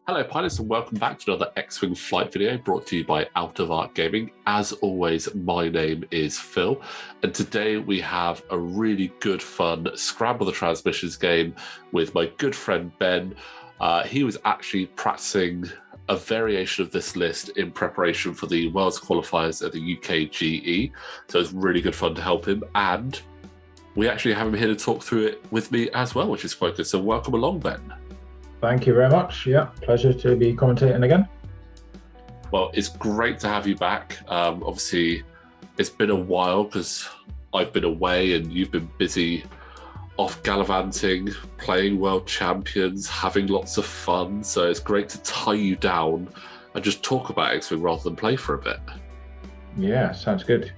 Hello pilots and welcome back to another X-Wing flight video brought to you by Out of Arc Gaming. As always, my name is Phil and today we have a really good fun Scramble the Transmissions game with my good friend Ben. He was actually practicing a variation of this list in preparation for the Worlds qualifiers at the UK GE, so it's really good fun to help him, and we actually have him here to talk through it with me as well, which is quite good, so welcome along, Ben. Thank you very much. Yeah, pleasure to be commentating again. Well, it's great to have you back. Obviously, it's been a while because I've been away and you've been busy off gallivanting, playing world champions, having lots of fun. So it's great to tie you down and just talk about X-Wing rather than play for a bit. Yeah, sounds good.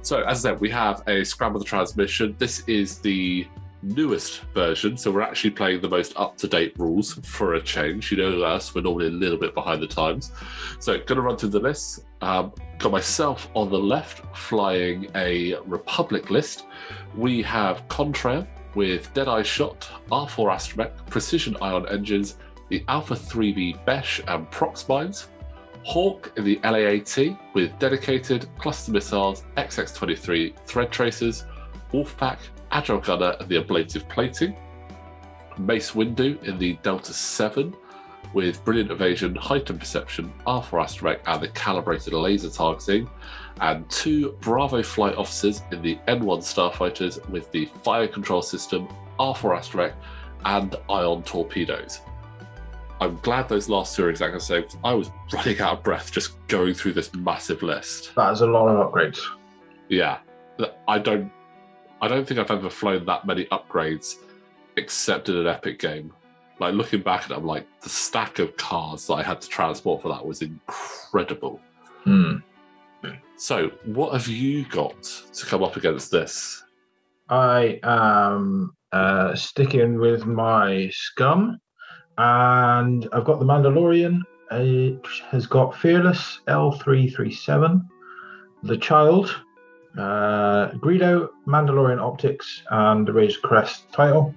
So as I said, we have a Scramble the Transmission. This is the newest version, so we're actually playing the most up-to-date rules for a change. You know us, we're normally a little bit behind the times. So going to run through the list. Got myself on the left flying a Republic list. We have Contrail with Deadeye Shot, R4 Astromech, Precision Ion Engines, the Alpha 3B Besh and Prox Mines. Hawk in the LAAT with Dedicated, Cluster Missiles, XX-23 Thread Tracers, Wolfpack, Agile Gunner and the Ablative Plating. Mace Windu in the Delta 7 with Brilliant Evasion, Heightened Perception, R4 Astromech and the Calibrated Laser Targeting. And 2 Bravo Flight Officers in the N1 Starfighters with the Fire Control System, R4 Astromech and Ion Torpedoes. I'm glad those last 2 are exactly the same because I was running out of breath just going through this massive list. That is a lot of upgrades. Yeah, I don't think I've ever flown that many upgrades except in an Epic game. Like looking back at it, I'm like, the stack of cars that I had to transport for that was incredible. So what have you got to come up against this? I am sticking with my Scum, and I've got the Mandalorian. It has got Fearless L337, the Child, Greedo, Mandalorian Optics, and the Razor Crest title.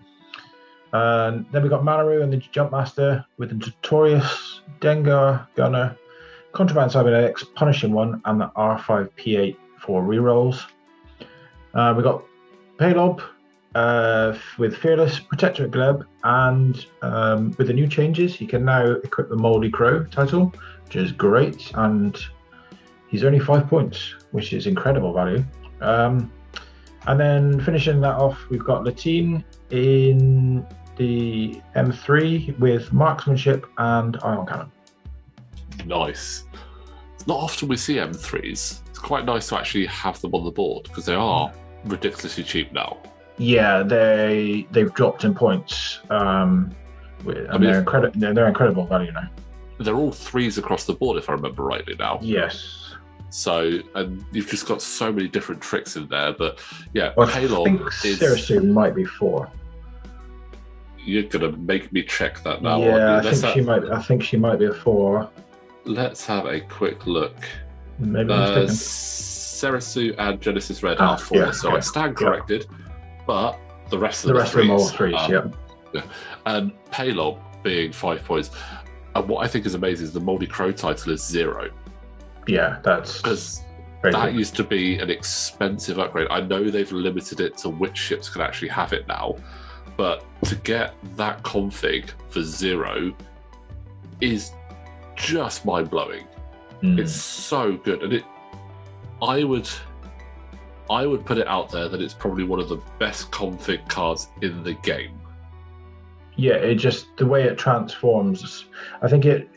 And then we got Manaroo and the Jumpmaster with the Notorious, Dengar, Gunner, Contraband Cybernetics, Punishing One, and the R5P8 for rerolls. We got Palob with Fearless, Protectorate Gleb, and with the new changes, you can now equip the Moldy Crow title, which is great, and he's only 5 points, which is incredible value. And then finishing that off, we've got Laetin in the M3 with Marksmanship and Ion Cannon. Nice. It's not often we see M3s. It's quite nice to actually have them on the board because they are ridiculously cheap now. Yeah, they've dropped in they're incredible value now. They're all 3s across the board, if I remember rightly now. Yes. So, and you've just got so many different tricks in there, but yeah, Well, Palob I think Ceresu might be 4. You're gonna make me check that now. Yeah, I think she might be a 4. Let's have a quick look. Maybe I'm mistaken. Ceresu and Genesis Red are 4, yeah, so I stand corrected. But the rest of the them rest of them are all 3s. Yeah. And Palob being 5 points. And what I think is amazing is the Moldy Crow title is 0. Yeah, that's because that good. Used to be an expensive upgrade. I know they've limited it to which ships can actually have it now, but to get that config for 0 is just mind-blowing. It's so good, and I would put it out there that it's probably one of the best config cards in the game. Yeah, it just, the way it transforms, I think it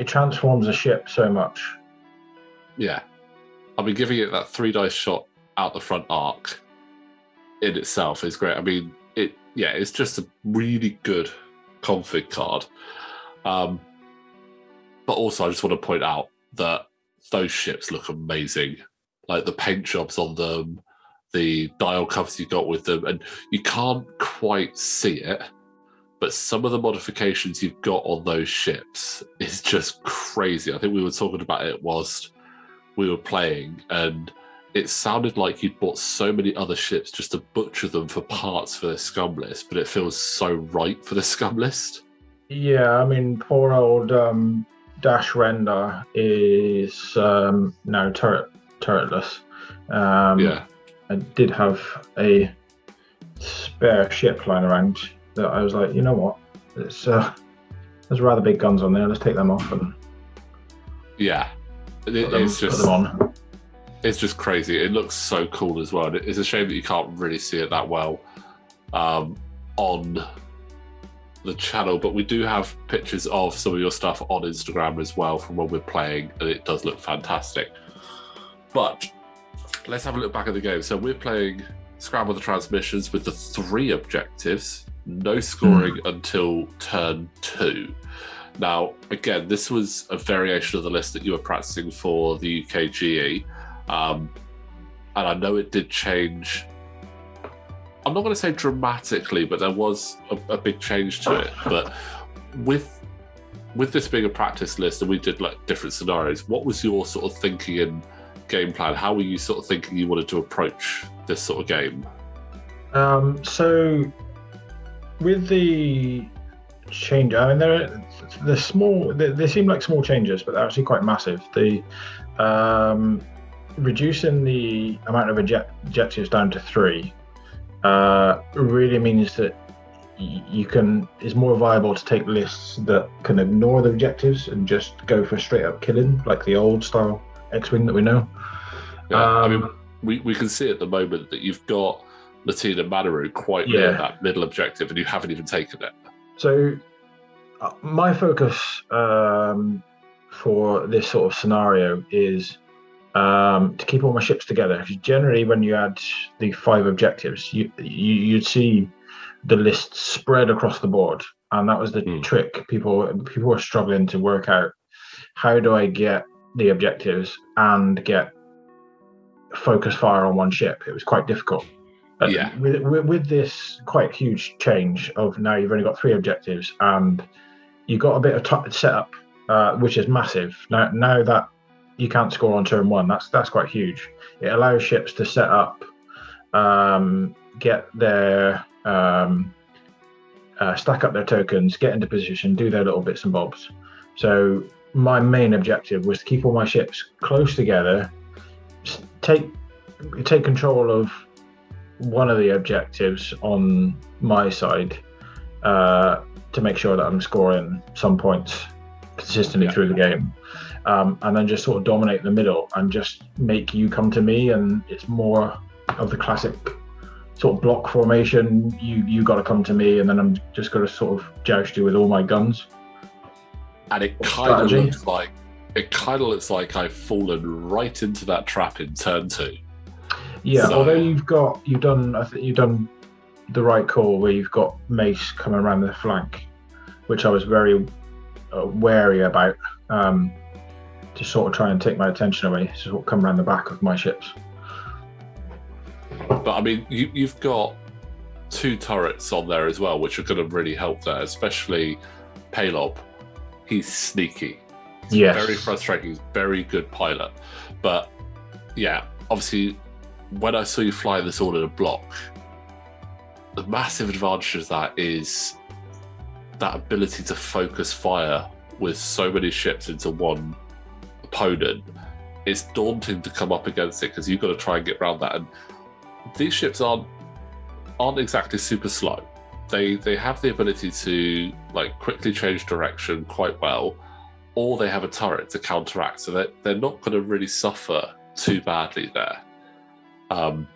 transforms a ship so much. Yeah, I mean, giving it that 3-dice shot out the front arc in itself is great. I mean, it's just a really good config card. But also, I just want to point out that those ships look amazing. Like the paint jobs on them, the dial covers you got with them, and you can't quite see it, but some of the modifications you've got on those ships is just crazy. I think we were talking about it whilst we were playing, and it sounded like you'd bought so many other ships just to butcher them for parts for the Scum list, but it feels so right for the Scum list. Yeah, I mean, poor old Dash Render is now turretless. Yeah. I did have a spare ship lying around that I was like, you know what, there's rather big guns on there. Let's take them off and Yeah. put them on. It's just crazy. It looks so cool as well. It's a shame that you can't really see it that well on the channel, but we do have pictures of some of your stuff on Instagram as well from when we're playing, and it does look fantastic. But let's have a look back at the game. So we're playing Scramble the Transmissions with the 3 objectives, no scoring until turn 2. Now, again, this was a variation of the list that you were practicing for the UKGE. And I know it did change. I'm not going to say dramatically, but there was a big change to it. But with this being a practice list, and we did like different scenarios, what was your sort of thinking and game plan? How were you sort of thinking you wanted to approach this sort of game? So with the change, I mean, they're small. They seem like small changes, but they're actually quite massive. The reducing the amount of objectives down to 3 really means that it's more viable to take lists that can ignore the objectives and just go for straight up killing, like the old style X-Wing that we know. Yeah, I mean, we can see at the moment that you've got Laetin and Manaroo quite near that middle objective, and you haven't even taken it. So my focus for this sort of scenario is to keep all my ships together. Because generally, when you add the 5 objectives, you'd see the list spread across the board, and that was the trick. People were struggling to work out, how do I get the objectives and get focus fire on one ship? It was quite difficult. With this quite huge change of now you've only got 3 objectives and you've got a bit of setup, which is massive. Now that you can't score on turn 1, that's quite huge. It allows ships to set up, get their stack up their tokens, get into position, do their little bits and bobs. So my main objective was to keep all my ships close together, take control of one of the objectives on my side, to make sure that I'm scoring some points consistently through the game, and then just sort of dominate the middle and just make you come to me. And it's more of the classic sort of block formation. You got to come to me, and then I'm just going to sort of joust you with all my guns. And it kind of looks like I've fallen right into that trap in turn 2. Yeah, so, although you've done the right call where you've got Mace coming around the flank, which I was very wary about, to sort of try and take my attention away, to sort of come around the back of my ships. But I mean, you've got 2 turrets on there as well, which are going to really help there, especially Palob. He's sneaky. He's very frustrating. He's very good pilot. But yeah, obviously, when I saw you fly this all in a block, the massive advantage of that is that ability to focus fire with so many ships into one opponent. It's daunting to come up against it because you've got to try and get around that. And these ships aren't exactly super slow. They have the ability to like quickly change direction quite well, or they have a turret to counteract, so they're not going to really suffer too badly there. And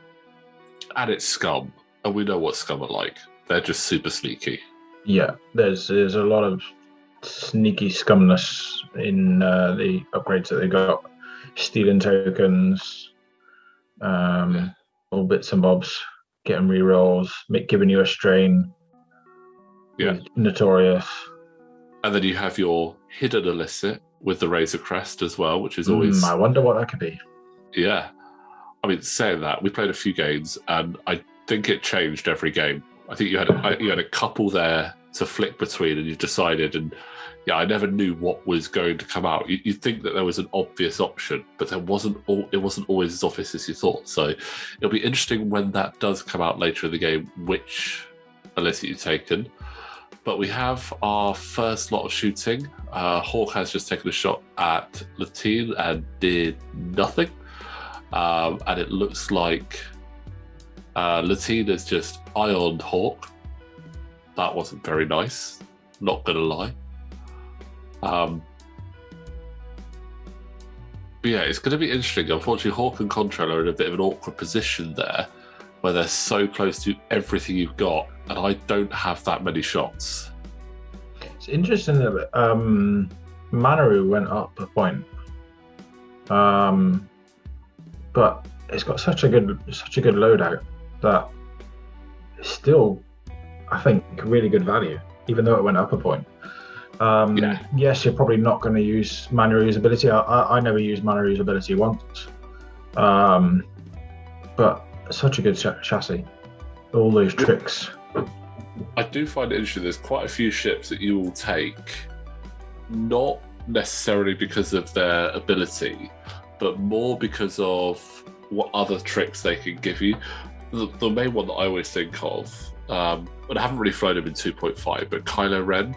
it's Scum, and we know what Scum are like. They're just super sneaky. Yeah, there's a lot of sneaky scumness in the upgrades that they got. Stealing tokens, all bits and bobs, getting rerolls, giving you a strain. Yeah, Notorious. And then you have your hidden illicit with the Razor Crest as well, which is always... I wonder what that could be. Yeah. I mean, saying that, we played a few games, and I think it changed every game. I think you had a couple there to flick between, and you decided, and yeah, I never knew what was going to come out. You'd think that there was an obvious option, but it wasn't always as obvious as you thought. So it'll be interesting when that does come out later in the game, which illicit you've taken. But we have our first lot of shooting. Hawk has just taken a shot at Laetin and did nothing. And it looks like Laetin has just ioned Hawk. That wasn't very nice, not going to lie. But yeah, it's going to be interesting. Unfortunately, Hawk and Contrail are in a bit of an awkward position there, where they're so close to everything you've got, and I don't have that many shots. It's interesting that Manaroo went up a point, but it's got such a good loadout that it's still, I think, really good value, even though it went up a point. Yes, you're probably not going to use Manaroo's ability. I never used Manaroo's ability once, but such a good chassis. All those tricks. I do find it interesting. There's quite a few ships that you will take, not necessarily because of their ability, but more because of what other tricks they can give you. The main one that I always think of, and I haven't really flown him in 2.5, but Kylo Ren.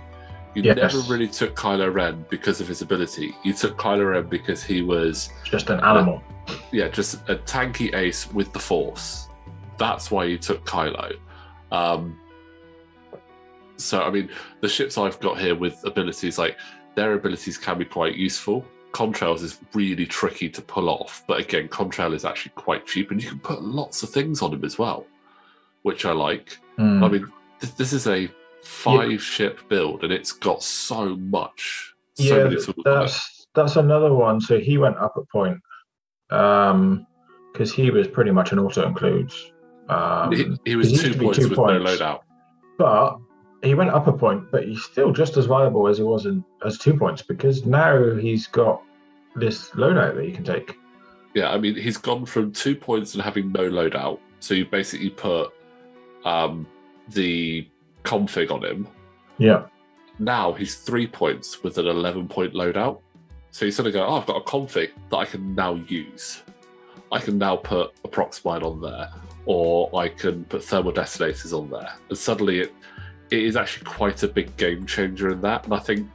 You never really took Kylo Ren because of his ability. You took Kylo Ren because he was just an animal. Just a tanky ace with the Force. That's why you took Kylo. So, I mean, the ships I've got here with abilities, like, their abilities can be quite useful. Contrails is really tricky to pull off, but again, Contrail is actually quite cheap, and you can put lots of things on him as well, which I like. I mean, this is a 5-ship build, and it's got so much. Many tools. That's another one. So he went up a point because he was pretty much an auto includes. He was 2 points with no loadout, but he went up a point, but he's still just as viable as he was as 2 points, because now he's got this loadout that you can take. Yeah, I mean, he's gone from 2 points and having no loadout. So you basically put the config on him. Yeah. Now he's 3 points with an 11-point loadout. So you sort of go, I've got a config that I can now use. I can now put a Proxmine on there, or I can put thermal detonators on there. And suddenly it is actually quite a big game changer in that. And I think,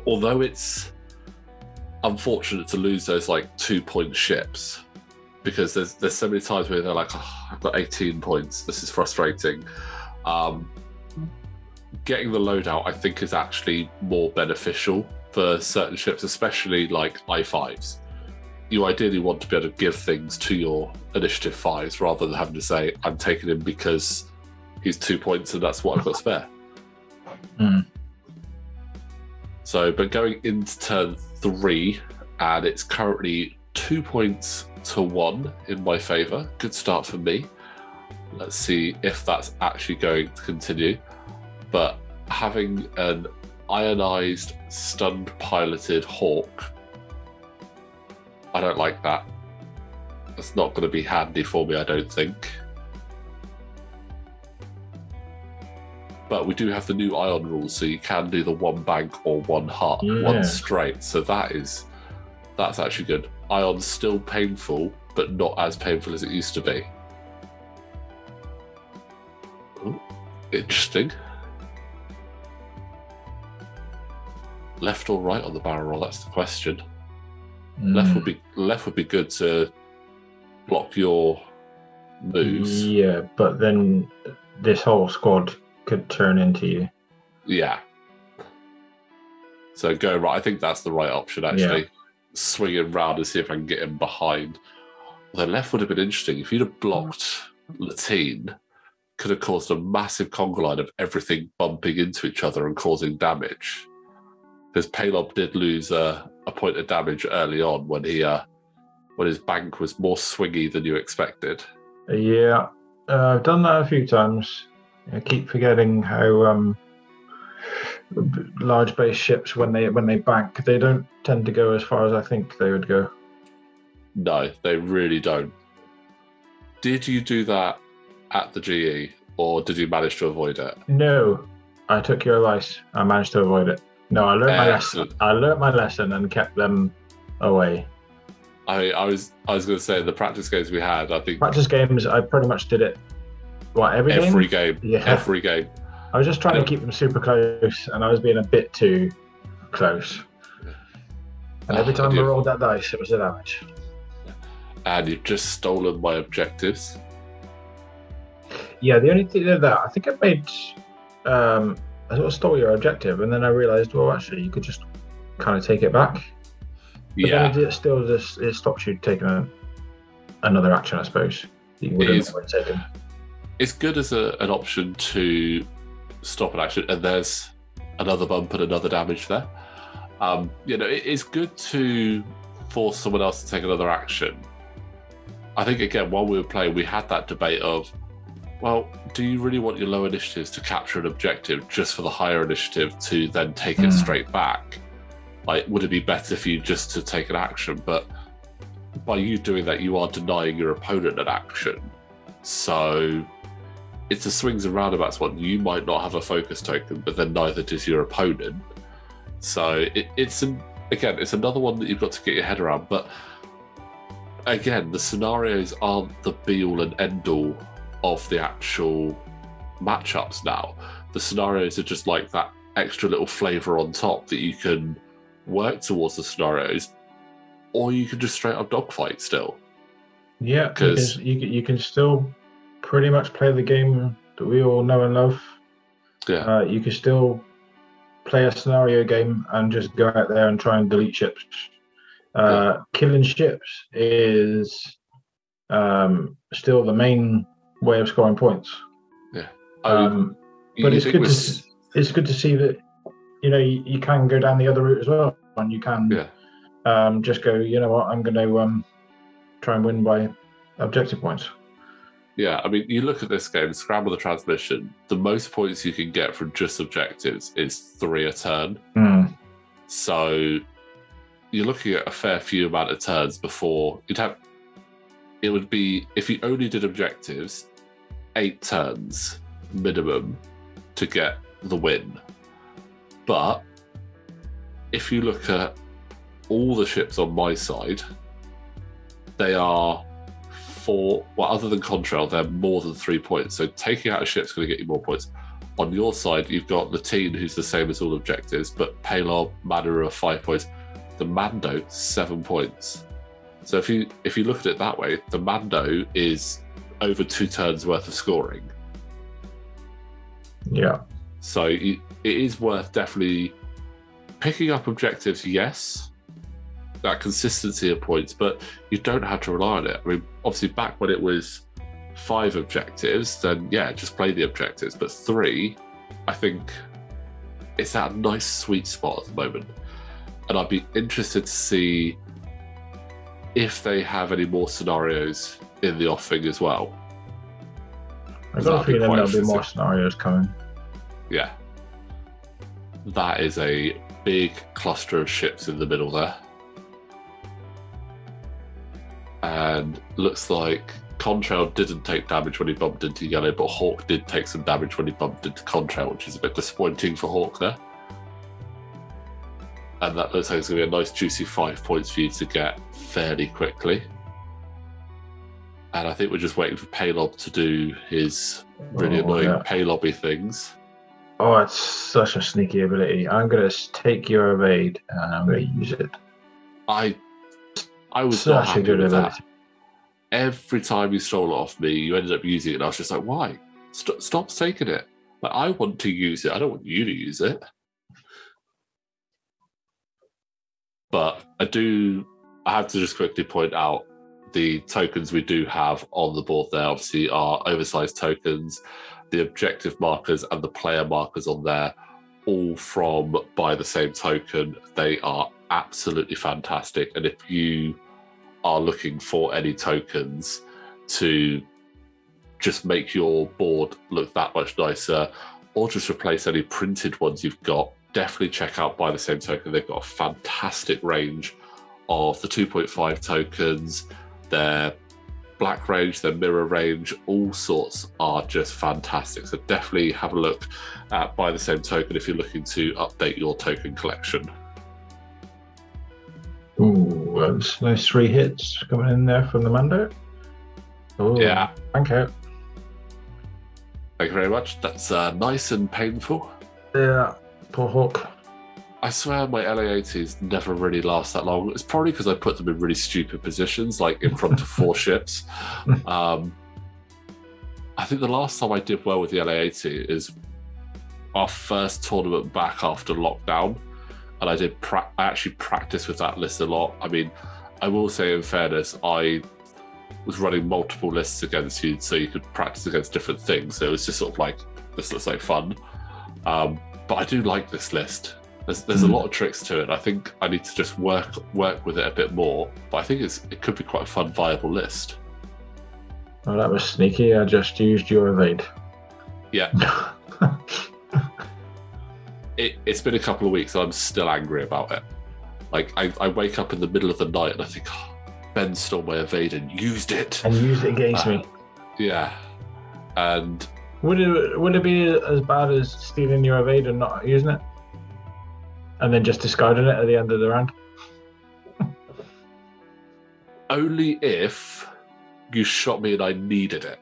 although it's unfortunate to lose those like 2-point ships, because there's so many times where they're like, oh, I've got 18 points, this is frustrating. Getting the loadout, I think, is actually more beneficial for certain ships, especially like I5s. You ideally want to be able to give things to your initiative 5s rather than having to say, I'm taking him because he's 2 points and that's what I've got spare. So, but going into turn 3, and it's currently 2 points to 1 in my favour. Good start for me. Let's see if that's actually going to continue. But having an ionized, stunned, piloted Hawk, I don't like that. That's not going to be handy for me, I don't think. But we do have the new ion rules, so you can do the 1 bank or 1 heart, 1 straight. So that's actually good. Ion's still painful, but not as painful as it used to be. Ooh, interesting. Left or right on the barrel roll? That's the question. Left would be good to block your moves. Yeah, but then this whole squad could turn into you. Yeah. So go right. I think that's the right option, actually. Yeah. Swing him round and see if I can get him behind. Although left would have been interesting. If you'd have blocked Laetin, could have caused a massive conga line of everything bumping into each other and causing damage. Because Palob did lose a point of damage early on when his bank was more swingy than you expected. Yeah, I've done that a few times. I keep forgetting how large base ships, when they bank, they don't tend to go as far as I think they would go. No, they really don't. Did you do that at the GE, or did you manage to avoid it? No, I took your advice. I managed to avoid it. No, I learned my lesson. I learned my lesson and kept them away. I was going to say, the practice games we had, I think... Practice games, I pretty much did it, every game? Every game. Yeah. Every game. I was just trying to keep them super close, and I was being a bit too close. And every time I rolled that dice, it was a damage. And you've just stolen my objectives. Yeah, the only thing that I think I made, I sort of stole your objective, and then I realised, well, actually, you could just kind of take it back. But then it still just it stops you taking another action, I suppose. That you wouldn't have taken. It's good as an option to stop an action, and there's another bump and another damage there. It's good to force someone else to take another action. I think, again, while we were playing, we had that debate of, well, do you really want your low initiatives to capture an objective just for the higher initiative to then take it straight back? Like, would it be better for you just to take an action? But by you doing that, you are denying your opponent an action. So it's a swings and roundabouts one. You might not have a focus token, but then neither does your opponent. So it's another one that you've got to get your head around. But again, the scenarios aren't the be-all and end-all of the actual matchups now. The scenarios are just like that extra little flavour on top that you can work towards the scenarios, or you can just straight up dogfight still. Yeah, because you can still pretty much play the game that we all know and love. Yeah. You can still play a scenario game and just go out there and try and delete ships. Killing ships is still the main way of scoring points. Yeah. But it's good to see that you can go down the other route as well, and you can just go, you know what, I'm going to try and win by objective points. Yeah, I mean, you look at this game, Scramble the Transmission, the most points you can get from just objectives is 3 a turn. So you're looking at a fair few amount of turns before it would be, if you only did objectives, 8 turns minimum to get the win. But if you look at all the ships on my side, they are other than Contrail, they're more than 3 points. So taking out a ship's going to get you more points. On your side, you've got Laetin, who's the same as all objectives, but Palob, Manaroo are 5 points. The Mando, 7 points. So if you look at it that way, the Mando is over 2 turns worth of scoring. Yeah. So it is worth definitely picking up objectives, yes, that consistency of points, but you don't have to rely on it. I mean, obviously back when it was 5 objectives, then yeah, just play the objectives. But 3, I think it's at a nice sweet spot at the moment. And I'd be interested to see if they have any more scenarios in the offing as well. I've got a feeling there'll be more scenarios coming. Yeah. That is a big cluster of ships in the middle there. And looks like Contrail didn't take damage when he bumped into Yellow, but Hawk did take some damage when he bumped into Contrail, which is a bit disappointing for Hawk there. And that looks like it's going to be a nice juicy 5 points for you to get fairly quickly. And I think we're just waiting for Palob to do his really annoying Palobby things. Oh, it's such a sneaky ability. I'm going to take your evade and I'm going to use it. I was not happy with that. Every time you stole it off me, you ended up using it. And I was just like, why? Stop taking it. Like, I want to use it. I don't want you to use it. But I have to just quickly point out the tokens we do have on the board there, obviously, are oversized tokens, the objective markers and the player markers on there, all from Buy the Same Token. They are absolutely fantastic. And if you are looking for any tokens to just make your board look that much nicer, or just replace any printed ones you've got, definitely check out Buy the Same Token. They've got a fantastic range of the 2.5 tokens, their black range, their mirror range, all sorts are just fantastic. So definitely have a look at Buy the Same Token if you're looking to update your token collection. Ooh, that's nice 3 hits coming in there from the Mando. Ooh, yeah. Thank you. Thank you very much. That's nice and painful. Yeah, poor Hawk. I swear my LA-80s never really last that long. It's probably because I put them in really stupid positions, like in front of 4 ships. I think the last time I did well with the LA-80 is our first tournament back after lockdown, and I did I actually practiced with that list a lot. I mean, I will say in fairness, I was running multiple lists against you, so you could practice against different things. So it was just sort of like, this looks like fun. But I do like this list. There's a lot of tricks to it. I think I need to just work with it a bit more. But I think it could be quite a fun, viable list. Oh, that was sneaky. I just used your evade. Yeah. It's been a couple of weeks and I'm still angry about it. Like, I wake up in the middle of the night and I think, oh, Ben stole my evade and used it. And used it against me. Yeah. And would it be as bad as stealing your evade and not using it? And then just discarding it at the end of the round? Only if you shot me and I needed it.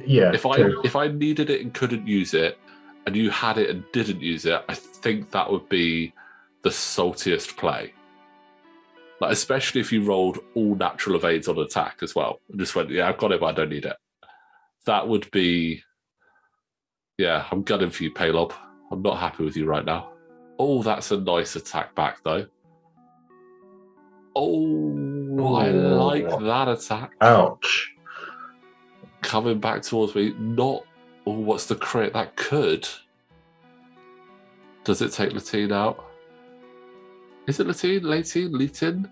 Yeah. If I needed it and couldn't use it, and you had it and didn't use it, I think that would be the saltiest play. Like, especially if you rolled all natural evades on attack as well, and just went, yeah, I've got it, but I don't need it. That would be, yeah, I'm gunning for you, Palob. I'm not happy with you right now. Oh, that's a nice attack back, though. Oh, I like that attack. Ouch. Coming back towards me, not... Oh, what's the crit? That could. Does it take Laetin out? Is it Laetin? Laetin? Laetin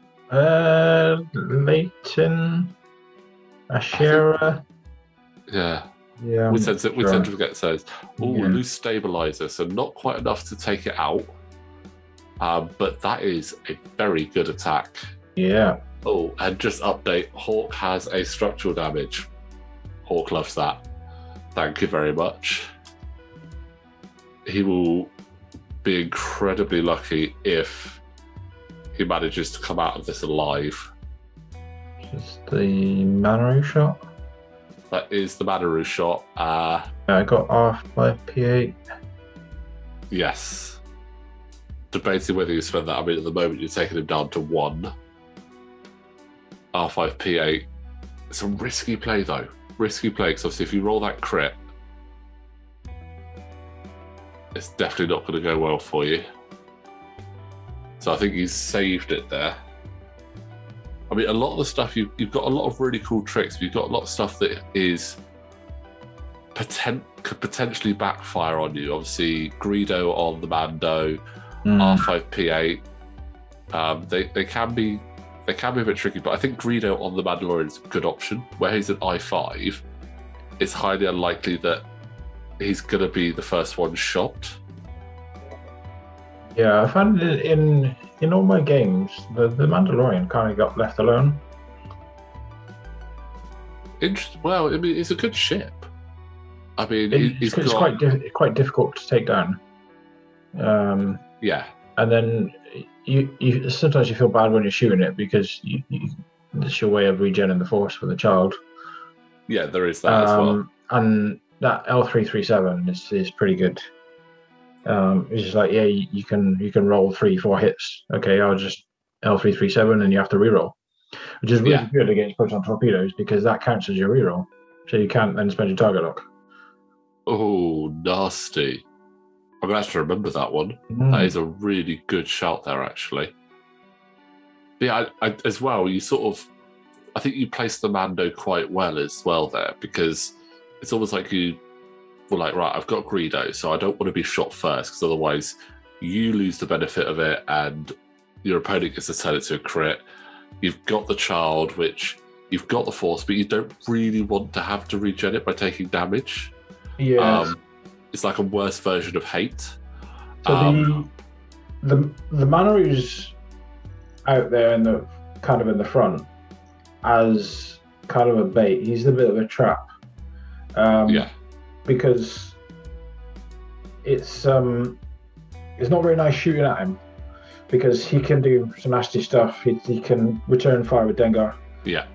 A'shera. Yeah. Yeah. We tend to forget those. Oh, yeah. Loose stabilizer, so not quite enough to take it out. But that is a very good attack. Yeah. Oh, and just update, Hawk has a structural damage. Hawk loves that. Thank you very much. He will be incredibly lucky if he manages to come out of this alive. Just the Manaroo shot? That is the Manaroo shot. I got off by P8. Yes. Debating whether you spend that. I mean, at the moment, you're taking him down to 1. R5, P8. It's a risky play, though. Risky play, because obviously if you roll that crit, it's definitely not going to go well for you. So I think he's saved it there. I mean, a lot of the stuff, you've got a lot of really cool tricks, but you've got a lot of stuff that could potentially backfire on you. Obviously, Greedo on the Mando, R5, P8, they can be a bit tricky, but I think Greedo on the Mandalorian is a good option. Where he's an I5, it's highly unlikely that he's going to be the first one shot. Yeah, I found it in all my games, the Mandalorian kind of got left alone. Well, I mean, it's a good ship. I mean, it's quite difficult to take down. Yeah. And then you sometimes you feel bad when you're shooting it because it's your way of regenerating the force for the child. Yeah, there is that as well. And that L337 is pretty good. It's just like, yeah, you can roll 3-4 hits. Okay, I'll just L337 and you have to reroll, which is really good against proton torpedoes because that counts as your reroll. So you can't then spend your target lock. Oh, nasty. I'm going to have to remember that one. That is a really good shout there, actually. But yeah, I as well, I think you placed the Mando quite well as well there, because it's almost like you were like, right, I've got Greedo, so I don't want to be shot first, because otherwise you lose the benefit of it and your opponent gets to turn it to a crit. You've got the child, which you've got the force, but you don't really want to have to regen it by taking damage. Yeah. It's like a worse version of hate. So the Manaroo's out there in the kind of in the front as kind of a bait. He's a bit of a trap. Because it's not very nice shooting at him because he can do some nasty stuff. He can return fire with Dengar. Yeah.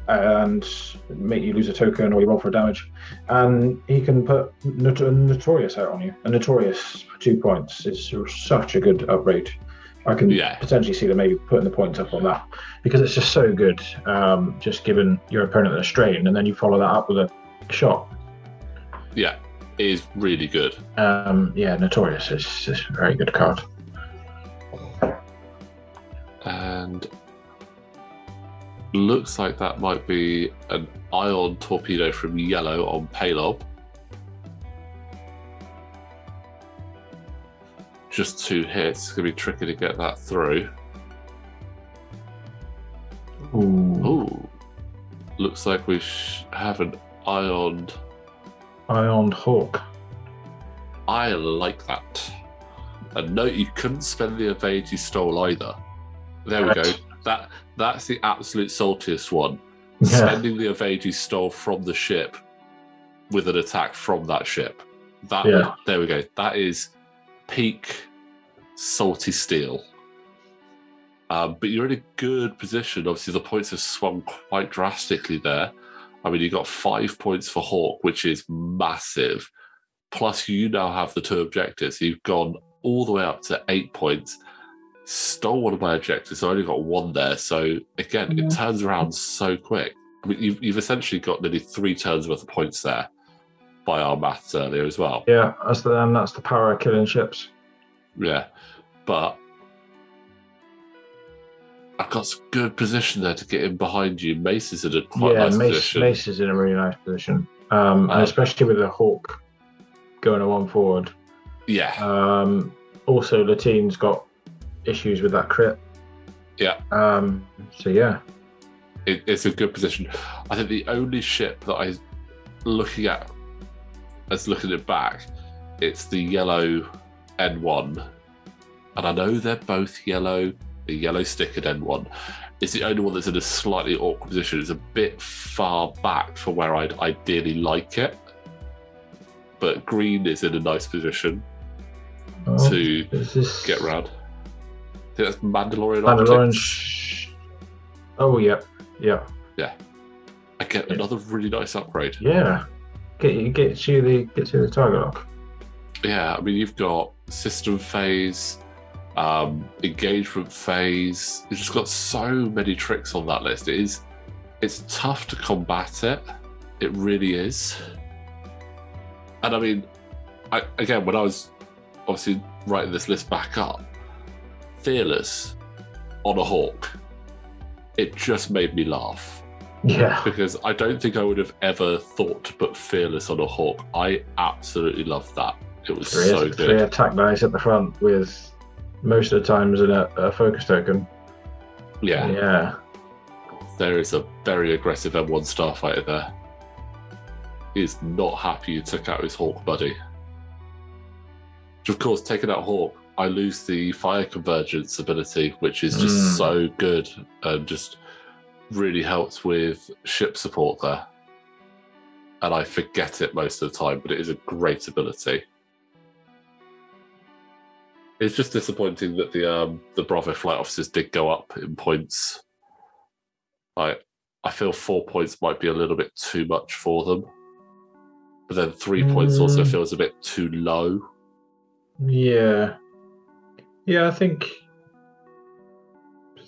and make you lose a token or you roll for damage. And he can put Notorious out on you. And Notorious for 2 points is such a good upgrade. I can potentially see them maybe putting the points up on that because it's just so good. Just giving your opponent a strain, and then you follow that up with a shot. Yeah, it is really good. Notorious is a very good card. And looks like that might be an ion torpedo from yellow on Palob. Just 2 hits. It's going to be tricky to get that through. Ooh. Looks like we have an ioned hawk. I like that. And note, you couldn't spend the evade you stole either. There we go. That's the absolute saltiest one. Yeah. Spending the evade you stole from the ship with an attack from that ship. There we go. That is peak salty steel. But you're in a good position. Obviously, the points have swung quite drastically there. I mean, you got 5 points for Hawk, which is massive. Plus, you now have the 2 objectives. You've gone all the way up to 8 points. Stole one of my objectives, so I only got 1 there. So again, it turns around so quick. I mean, you've essentially got nearly 3 turns worth of points there by our maths earlier as well. Yeah, that's the power of killing ships. Yeah, but I've got some good position there to get in behind you. Mace is in a quite nice position. Mace is in a really nice position, and especially with the Hawk going a 1 forward. Yeah. Also, Laetin's got issues with that crit. Yeah. So yeah, it's a good position. I think the only ship that I'm looking at as looking it back, it's the yellow N1, and I know they're both yellow. The yellow stickered N1 is the only one that's in a slightly awkward position. It's a bit far back for where I'd ideally like it, but green is in a nice position to get around. I think that's Mandalorian optics. Oh, yeah. I get another really nice upgrade. Yeah, get to the target lock. Yeah, I mean, you've got system phase, engagement phase. You've just got so many tricks on that list. It's tough to combat it. It really is. And I mean, when I was obviously writing this list back up, Fearless on a Hawk, it just made me laugh. Yeah. Because I don't think I would have ever thought to put Fearless on a Hawk. I absolutely loved that. It was so good. 3 attack dice at the front with most of the times in a focus token. Yeah. There is a very aggressive M1 starfighter there. He is not happy you took out his Hawk buddy. Which, of course, taking out Hawk, I lose the fire convergence ability, which is just so good and just really helps with ship support there. And I forget it most of the time, but it is a great ability. It's just disappointing that the Bravo flight officers did go up in points. I feel 4 points might be a little bit too much for them. But then 3 points also feels a bit too low. Yeah. Yeah, I think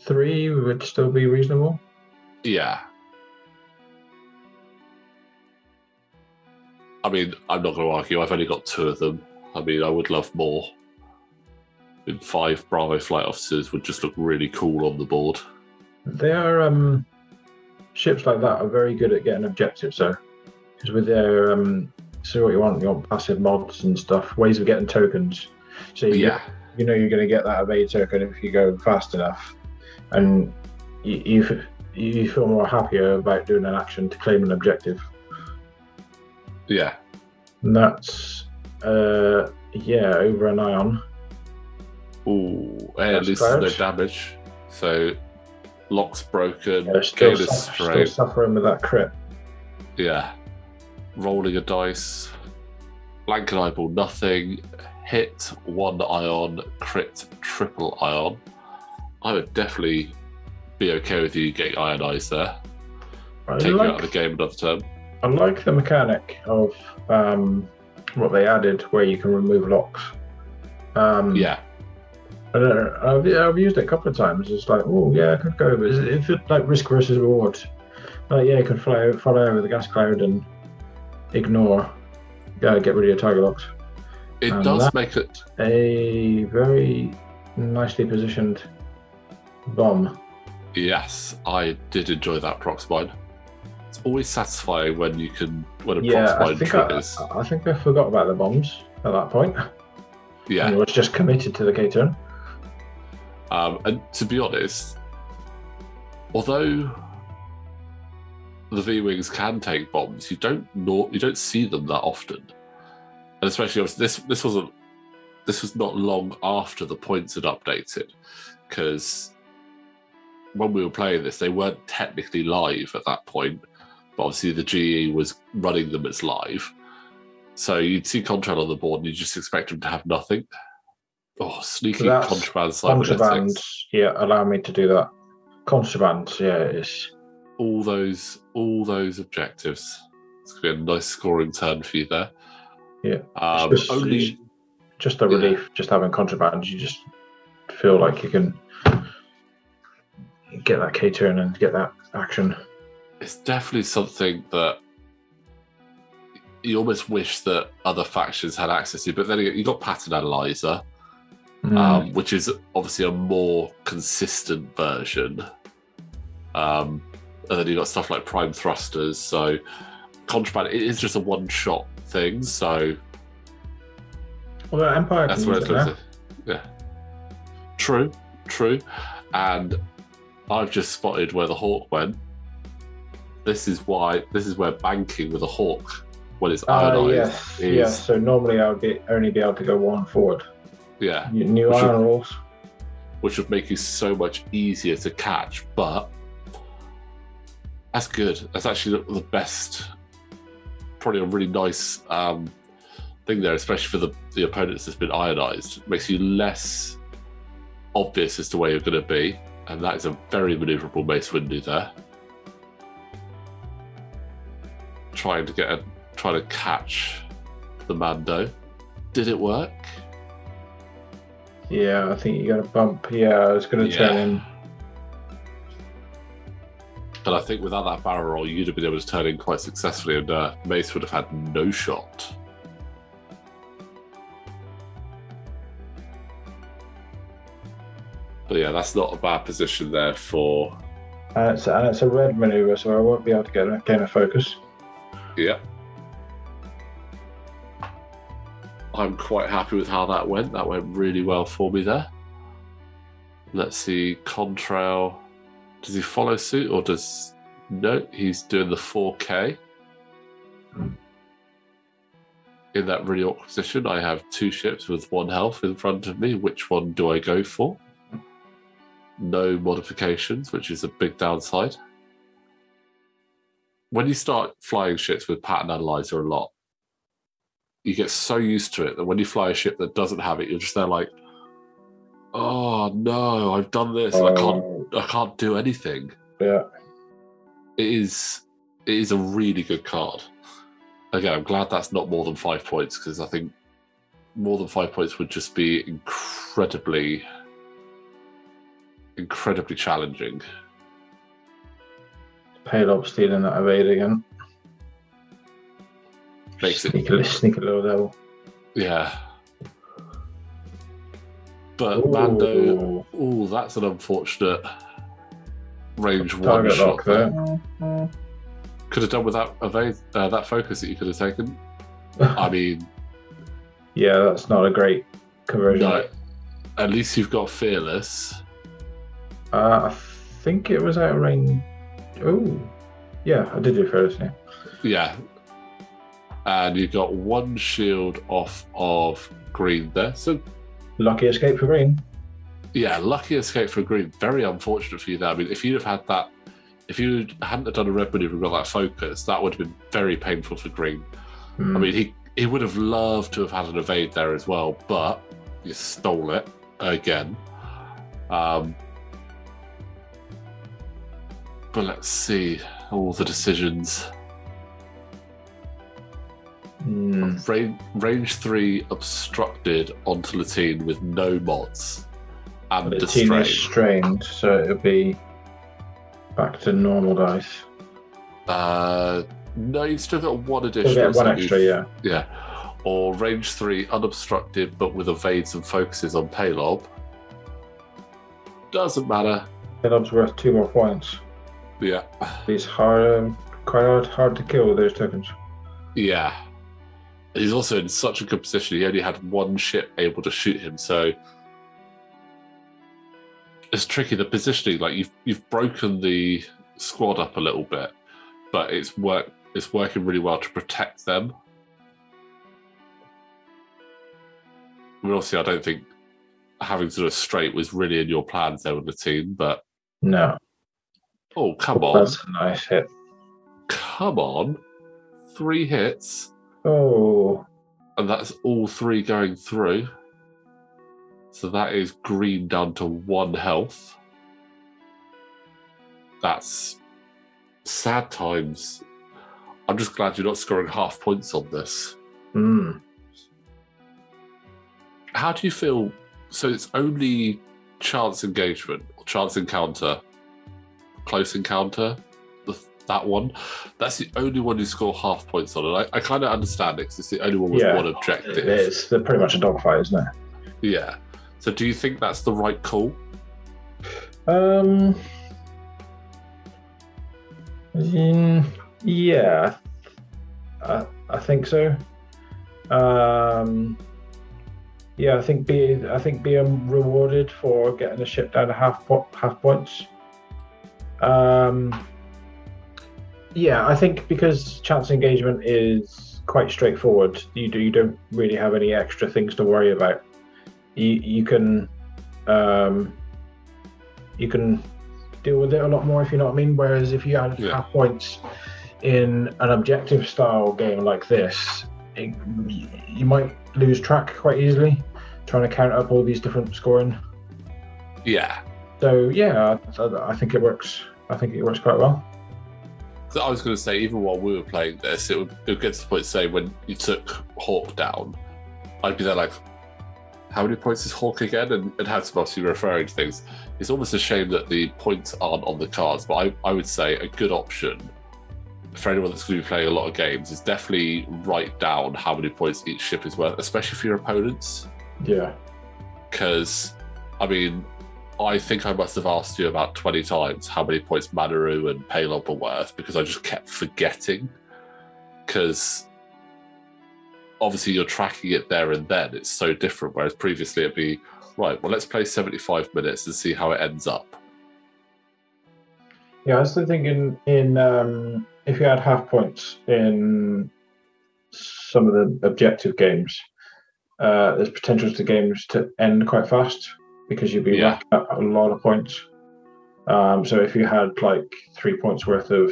3 would still be reasonable. Yeah. I mean, I'm not going to argue. I've only got 2 of them. I mean, I would love more. I mean, 5 Bravo flight officers would just look really cool on the board. They are ships like that are very good at getting objectives, though, because with their see what you want passive mods and stuff, ways of getting tokens. So you know you're going to get that evade token if you go fast enough, and you feel more happier about doing an action to claim an objective. Yeah. And that's over an ion. Ooh, at least no damage. So lock's broken. Yeah, still suffering with that crit. Yeah. Rolling a dice. Blank and eyeball, nothing. Hit 1 ion, crit triple ion. I would definitely be okay with you getting ionized there. take you out of the game another turn. I like the mechanic of what they added, where you can remove locks. Yeah. I don't know. I've used it a couple of times. It's like, oh yeah, I could go. But if it's like risk versus reward, yeah, you can fly over the gas cloud and ignore, get rid of your target locks. It does make it a very nicely positioned bomb. Yes, I did enjoy that prox mine. It's always satisfying when a prox mine triggers. I think I forgot about the bombs at that point. Yeah, and was just committed to the K-turn. And to be honest, although the V-wings can take bombs, you don't see them that often, and especially this was not long after the points had updated, because when we were playing this, they weren't technically live at that point, but obviously the GE was running them as live. So you'd see Contrail on the board and you just expect them to have nothing. Oh, sneaky Contraband Cybernetics. Yeah, allow me to do that. Contraband, yeah, it is. All those objectives. It's going to be a nice scoring turn for you there. Yeah. Just a relief, just having Contraband. You just feel like you can get that K-turn and get that action. It's definitely something that you almost wish that other factions had access to, but then you got Pattern Analyzer, which is obviously a more consistent version. And then you got stuff like Prime Thrusters. So Contraband, it is just a one-shot thing. So well, Empire. That's what it's looking. Yeah. True. And I've just spotted where the Hawk went. This is where banking with a Hawk, when it's ionized, yes. So normally I would only be able to go one forward. Yeah. New iron rules. Which would make you so much easier to catch, but that's good. That's actually the best, probably a really nice thing there, especially for the opponents that's been ionized. It makes you less obvious as to where you're going to be, and that is a very maneuverable Mace Windu there. Trying to catch the Mando. Did it work? Yeah, I think you got a bump. Yeah, I was going to turn in. And I think without that barrel roll, you'd have been able to turn in quite successfully, and Mace would have had no shot. But yeah, that's not a bad position there for. And it's a red maneuver, so I won't be able to gain a focus. Yeah. I'm quite happy with how that went. That went really well for me there. Let's see, Contrail. Does he follow suit or does... No, he's doing the 4K. In that really awkward position, I have two ships with 1 health in front of me. Which one do I go for? No modifications, which is a big downside. When you start flying ships with Pattern Analyzer a lot, you get so used to it that when you fly a ship that doesn't have it, you're just there like, oh no, I've done this and I can't do anything. Yeah. It is a really good card. Again, I'm glad that's not more than 5 points, because I think more than 5 points would just be incredibly challenging. Palob stealing that evade again. Makes sneak a little devil. Yeah. But Mando, that's an unfortunate range one shot there. Could have done with that evade, that focus that you could have taken. I mean, yeah, that's not a great conversion. No, at least you've got Fearless. I think it was out of range. Oh, yeah, I did do Fearless. Yeah. And you got 1 shield off of green there. So lucky escape for green. Yeah, lucky escape for green. Very unfortunate for you there. I mean, if you'd have had that, if you hadn't done a red maneuver and got that focus, that would have been very painful for green. I mean, he would have loved to have had an evade there as well, but you stole it again. But But let's see all the decisions. Range 3 obstructed onto Laetin with no mods. And Laetin is strained, so it'll be back to normal dice. No, you've still got one additional. You'll get one extra, yeah. Yeah. Or range 3 unobstructed but with evades and focuses on Palob. Doesn't matter. Palob's worth 2 more points. Yeah. He's quite hard to kill with those tokens. Yeah. He's also in such a good position. He only had one ship able to shoot him, so it's tricky. The positioning, like you've broken the squad up a little bit, but it's working really well to protect them. I mean, obviously, I don't think having to do a straight was really in your plans there with the team, but no. Oh, come on! That's a nice hit. Come on, 3 hits. Oh. And that's all 3 going through. So that is green down to 1 health. That's sad times. I'm just glad you're not scoring half points on this. How do you feel? So it's only chance engagement, or chance encounter, close encounter? That one, that's the only one you score half points on, and I kind of understand it because it's the only one with one objective. It's pretty much a dogfight, isn't it? Yeah. So, do you think that's the right call? Yeah, I think so. Yeah, I think being rewarded for getting the ship down to half points. Yeah, I think because chance engagement is quite straightforward, you don't really have any extra things to worry about. You can deal with it a lot more, if you know what I mean. Whereas if you had half points in an objective style game like this, you might lose track quite easily trying to count up all these different scoring. Yeah. So yeah, I think it works. I think it works quite well. So I was going to say, even while we were playing this, it would get to the point, say, when you took Hawk down, I'd be there like, how many points is Hawk again? And have to obviously referring to things. It's almost a shame that the points aren't on the cards, but I would say a good option for anyone that's going to be playing a lot of games is definitely write down how many points each ship is worth, especially for your opponents. Yeah. Because, I mean, I think I must have asked you about 20 times how many points Manaroo and Palob are worth, because I just kept forgetting. Because obviously you're tracking it there and then. It's so different, whereas previously it'd be, right, well, let's play 75 minutes and see how it ends up. Yeah, I was still thinking if you had half points in some of the objective games, there's potential to games to end quite fast because you'd be racking up a lot of points. So if you had like 3 points worth of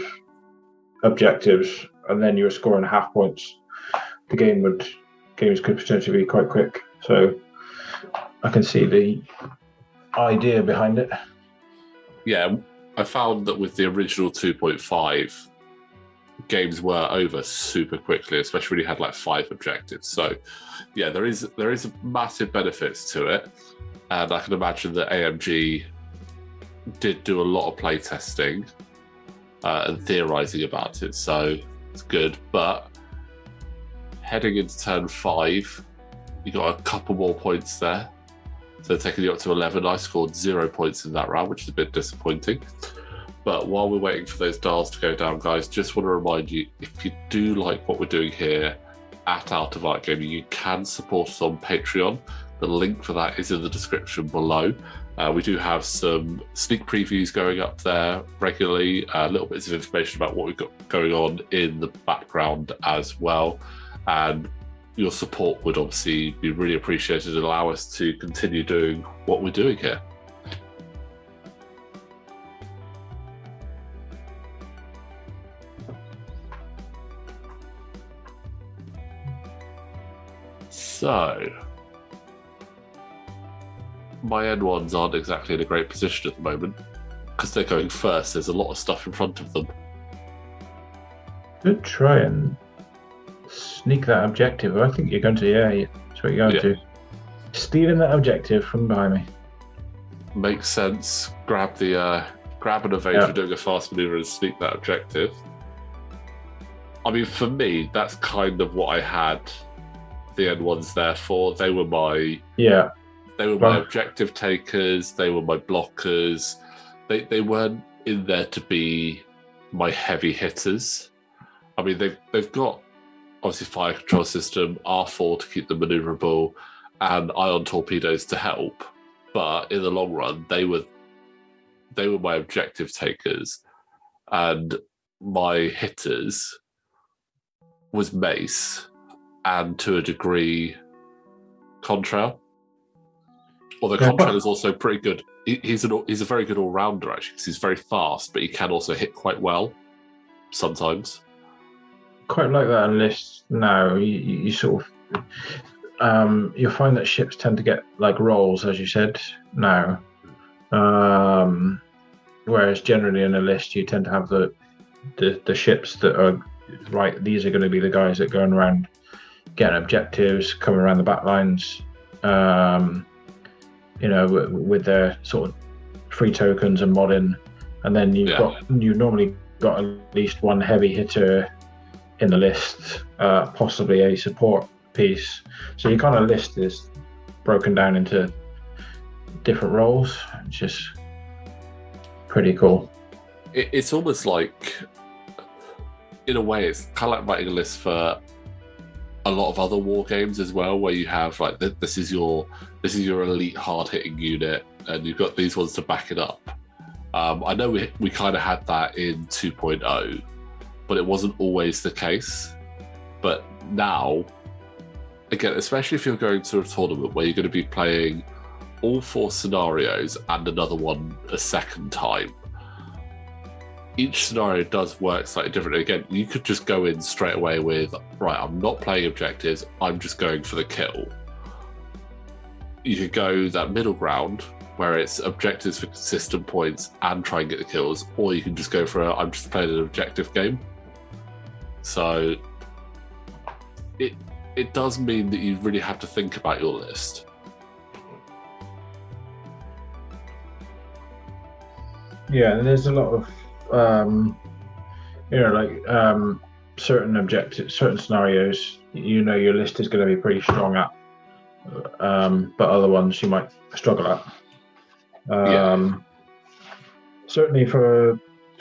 objectives and then you were scoring half points, games could potentially be quite quick. So I can see the idea behind it. Yeah, I found that with the original 2.5, games were over super quickly, especially when you had like 5 objectives. So yeah, there is massive benefits to it, and I can imagine that AMG did do a lot of play testing and theorizing about it, so it's good. But heading into turn 5, you got a couple more points there, so taking you up to 11. I scored 0 points in that round, which is a bit disappointing. But while we're waiting for those dials to go down, guys, just want to remind you, if you do like what we're doing here at Out of Art Gaming, you can support us on Patreon. The link for that is in the description below. We do have some sneak previews going up there regularly, little bits of information about what we've got going on in the background as well. And your support would obviously be really appreciated and allow us to continue doing what we're doing here. So, my N1s aren't exactly in a great position at the moment. because they're going first, there's a lot of stuff in front of them. Could try and sneak that objective. I think you're going to, that's what you're going to. Stealing that objective from behind me. Makes sense. Grab an evasion, doing a fast maneuver and sneak that objective. I mean, for me, that's kind of what I had the N1s there for. They were my my objective takers. They were my blockers. They weren't in there to be my heavy hitters. I mean, they've got obviously fire control system, R4 to keep them maneuverable, and ion torpedoes to help. But in the long run, they were my objective takers, and my hitters was Mace and to a degree Contrail. Although Contrail is also pretty good. He's a very good all-rounder actually, because he's very fast, but he can also hit quite well sometimes. Quite like that unless now you sort of you'll find that ships tend to get like rolls, as you said now, whereas generally in a list you tend to have the ships that are right. These are going to be the guys that going around getting objectives, coming around the back lines, with their sort of free tokens and modding, and then you've normally got at least one heavy hitter in the list, possibly a support piece. So your kind of list is broken down into different roles, which is pretty cool. It's almost like, in a way, it's kind of like writing a list for a lot of other war games as well, where you have like this is your elite hard hitting unit, and you've got these ones to back it up. I know we kind of had that in 2.0, but it wasn't always the case. But now, again, especially if you're going to a tournament where you're going to be playing all 4 scenarios and another one a second time, each scenario does work slightly differently. Again, you could just go in straight away with, right, I'm not playing objectives, I'm just going for the kill. You could go that middle ground where it's objectives for consistent points and try and get the kills, or you can just go for I'm just playing an objective game. So it does mean that you really have to think about your list. Yeah, and there's a lot of certain objectives, certain scenarios, your list is going to be pretty strong at, but other ones you might struggle at. Certainly for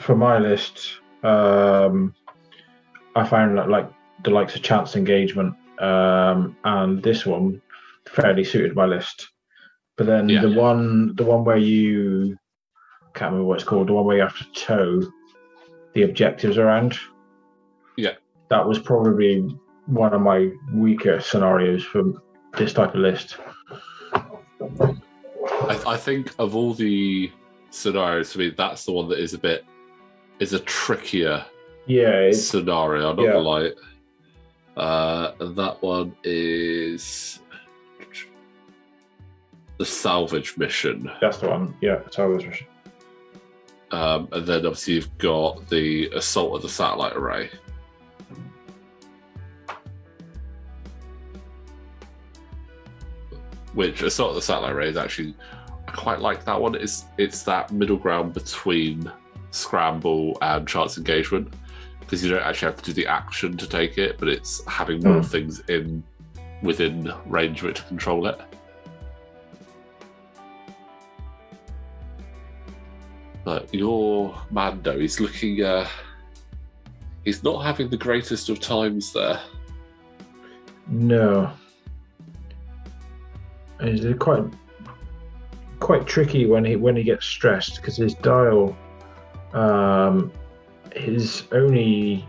my list, I found that like the likes of chance engagement and this one fairly suited my list. But then the one where you can't remember what it's called, the one where you have to tow the objectives around. Yeah. That was probably one of my weaker scenarios for this type of list. I think of all the scenarios, for me, that's the one that is a trickier scenario, I'm not gonna lie. And that one is the salvage mission. That's the one, salvage mission. And then obviously you've got the assault of the satellite array. Which assault of the satellite array is actually, I quite like that one. It's that middle ground between scramble and chance engagement, because you don't actually have to do the action to take it, but it's having more things within range of it to control it. But your Mando, he's looking, he's not having the greatest of times there. No. It's quite tricky when he gets stressed, because his dial, his only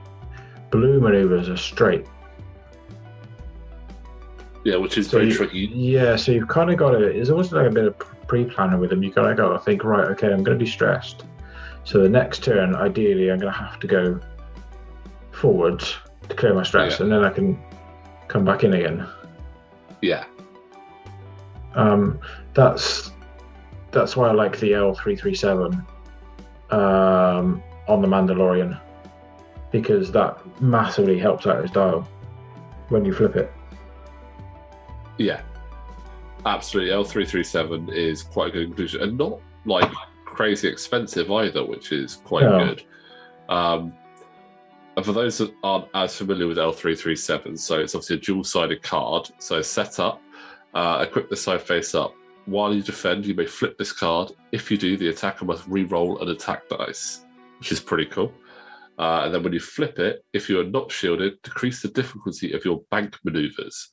blue maneuvers are straight. Yeah, which is very tricky. Yeah, so you've kind of got to, it's almost like a bit of pre-planner with him. You kind of got to think, right, okay, I'm going to be stressed. So the next turn, ideally, I'm going to have to go forwards to clear my stress, and then I can come back in again. Yeah. That's why I like the L337, on the Mandalorian, because that massively helps out his dial when you flip it. Yeah, absolutely. L337 is quite a good inclusion, and not like crazy expensive either, which is quite good. And for those that aren't as familiar with L337, so it's obviously a dual-sided card. So set up, equip the side face up. While you defend, you may flip this card. If you do, the attacker must re-roll an attack dice, which is pretty cool. And then when you flip it, if you are not shielded, decrease the difficulty of your bank maneuvers,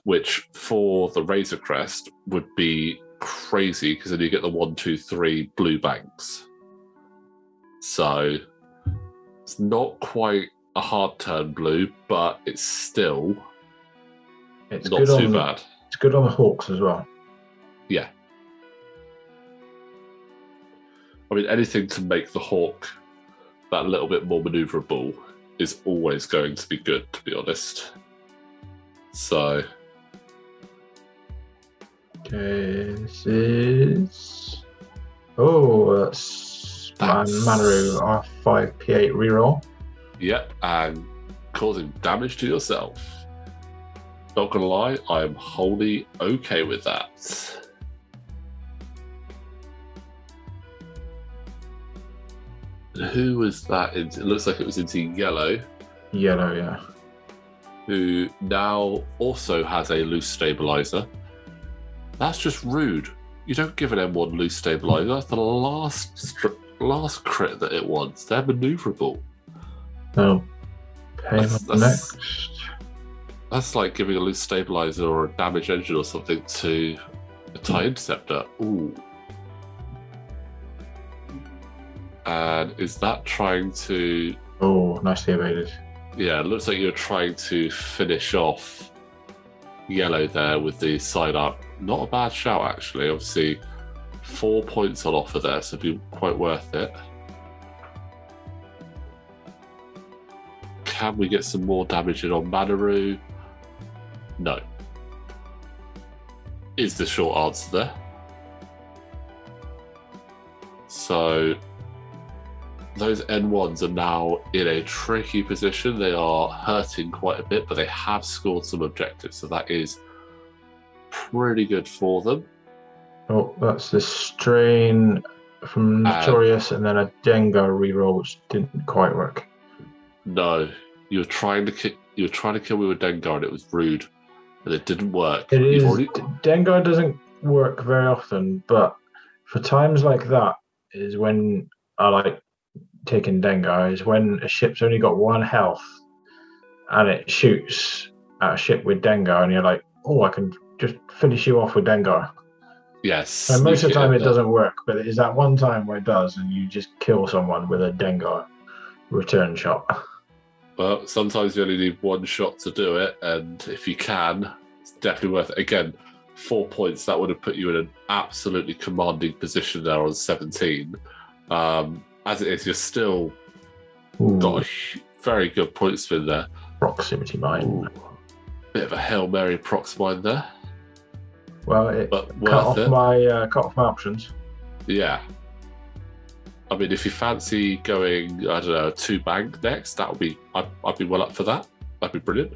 which for the Razor Crest would be crazy because then you get the 1, 2, 3 blue banks. So it's not quite a hard turn blue, but it's still not too bad. It's good on the Hawks as well. Yeah. I mean, anything to make the Hawk that little bit more maneuverable is always going to be good, to be honest. So... okay, this is... oh, that's Manaroo R5 P8 reroll. Yep, and causing damage to yourself. Not gonna lie, I am wholly okay with that. Who was that into? It looks like it was into yellow. Yellow, yeah. Who now also has a loose stabilizer. That's just rude. You don't give an M1 loose stabilizer. That's the last crit that it wants. They're maneuverable. Oh, next. That's like giving a loose stabilizer or a damage engine or something to a TIE Interceptor. Ooh. And is that trying to... oh, nicely evaded. Yeah, it looks like you're trying to finish off yellow there with the side up. Not a bad shout, actually. Obviously, 4 points on offer there, so it'd be quite worth it. Can we get some more damage in on Manaroo? No. Is the short answer there. So those N1s are now in a tricky position. They are hurting quite a bit, but they have scored some objectives, so that is pretty good for them. Oh, that's the strain from Notorious, and then a Dengar reroll, which didn't quite work. No, you were trying to kill me with Dengar, and it was rude, and it didn't work. Dengar doesn't work very often, but for times like that is when I like taking Dengar. Is when a ship's only got 1 health, and it shoots at a ship with Dengar, and you're like, oh, I can just finish you off with Dengar. Yes. And most of the time it doesn't work, but it is that one time where it does, and you just kill someone with a Dengar return shot. Well, sometimes you only need 1 shot to do it, and if you can, it's definitely worth it. Again, 4 points, that would have put you in an absolutely commanding position there on 17. As it is, you're still got a very good point spin there. Proximity mine. Bit of a Hail Mary prox mine there. Well, it cut off my options. Yeah. I mean, if you fancy going, I don't know, 2 bank next, that would be, I'd be well up for that. That'd be brilliant.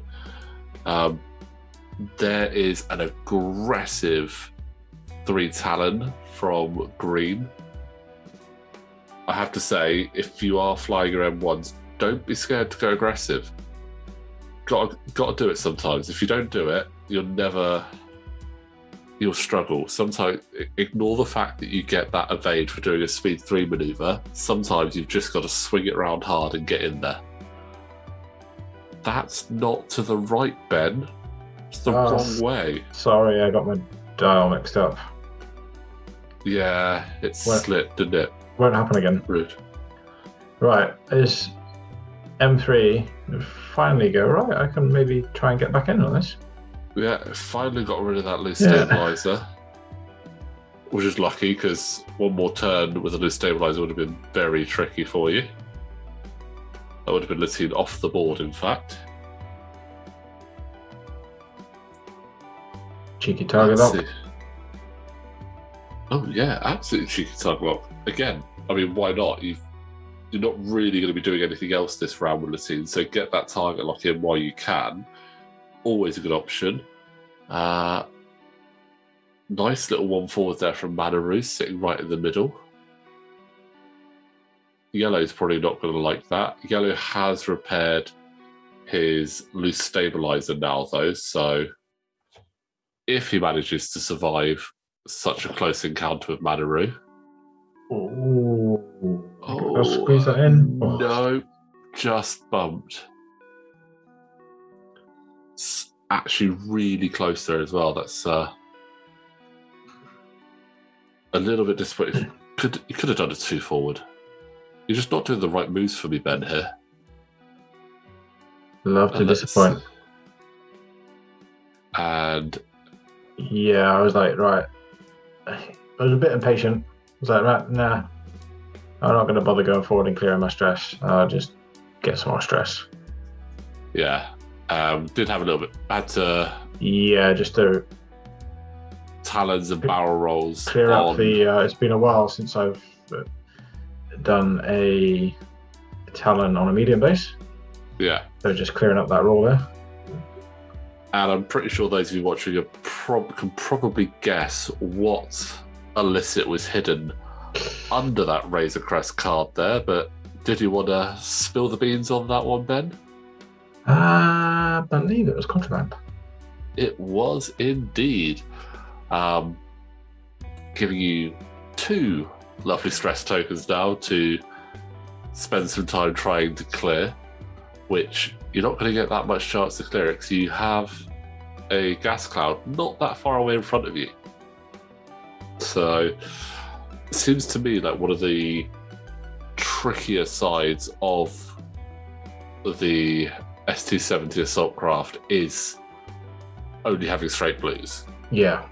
There is an aggressive 3 Talon from Green. I have to say, if you are flying your M1s, don't be scared to go aggressive. Got to do it sometimes. If you don't do it, you'll struggle. Sometimes ignore the fact that you get that evade for doing a speed 3 maneuver. Sometimes you've just got to swing it around hard and get in there. That's not to the right, Ben. It's the wrong way. Sorry, I got my dial mixed up. Yeah, it slipped, didn't it? Won't happen again. Rude. Right, is M3 finally go, right, I can maybe try and get back in on this. Yeah, finally got rid of that loose stabilizer, which is lucky because 1 more turn with a loose stabilizer would have been very tricky for you. That would have been Laetin off the board, in fact. Cheeky target lock. Oh yeah, absolutely cheeky target lock. Again, I mean, why not? You've you're not really going to be doing anything else this round with Laetin, so get that target lock in while you can. Always a good option. Nice little one forward there from Manaroo, sitting right in the middle. Yellow's probably not going to like that. Yellow has repaired his loose stabilizer now, though, so if he manages to survive such a close encounter with Manaroo. I'll squeeze that in. No, just bumped. It's actually really close there as well. That's a little bit disappointing. You could have done a 2 forward. You're just not doing the right moves for me, Ben, here. Love to disappoint. And yeah, I was like, right. I was a bit impatient. I was like, right, nah. I'm not going to bother going forward and clearing my stress. I'll just get some more stress. Yeah. Did have a little bit. Had to. Yeah, just to talons and barrel rolls. Clear up the. It's been a while since I've done a talon on a medium base. Yeah. So just clearing up that roll there. And I'm pretty sure those of you watching can probably guess what illicit was hidden under that Razor Crest card there. But did you want to spill the beans on that one, Ben? I believe it was Contraband. It was indeed. Giving you 2 lovely stress tokens now to spend some time trying to clear, which you're not going to get that much chance to clear it because you have a gas cloud not that far away in front of you. So it seems to me like one of the trickier sides of the S270 assault craft is only having straight blues. Yeah.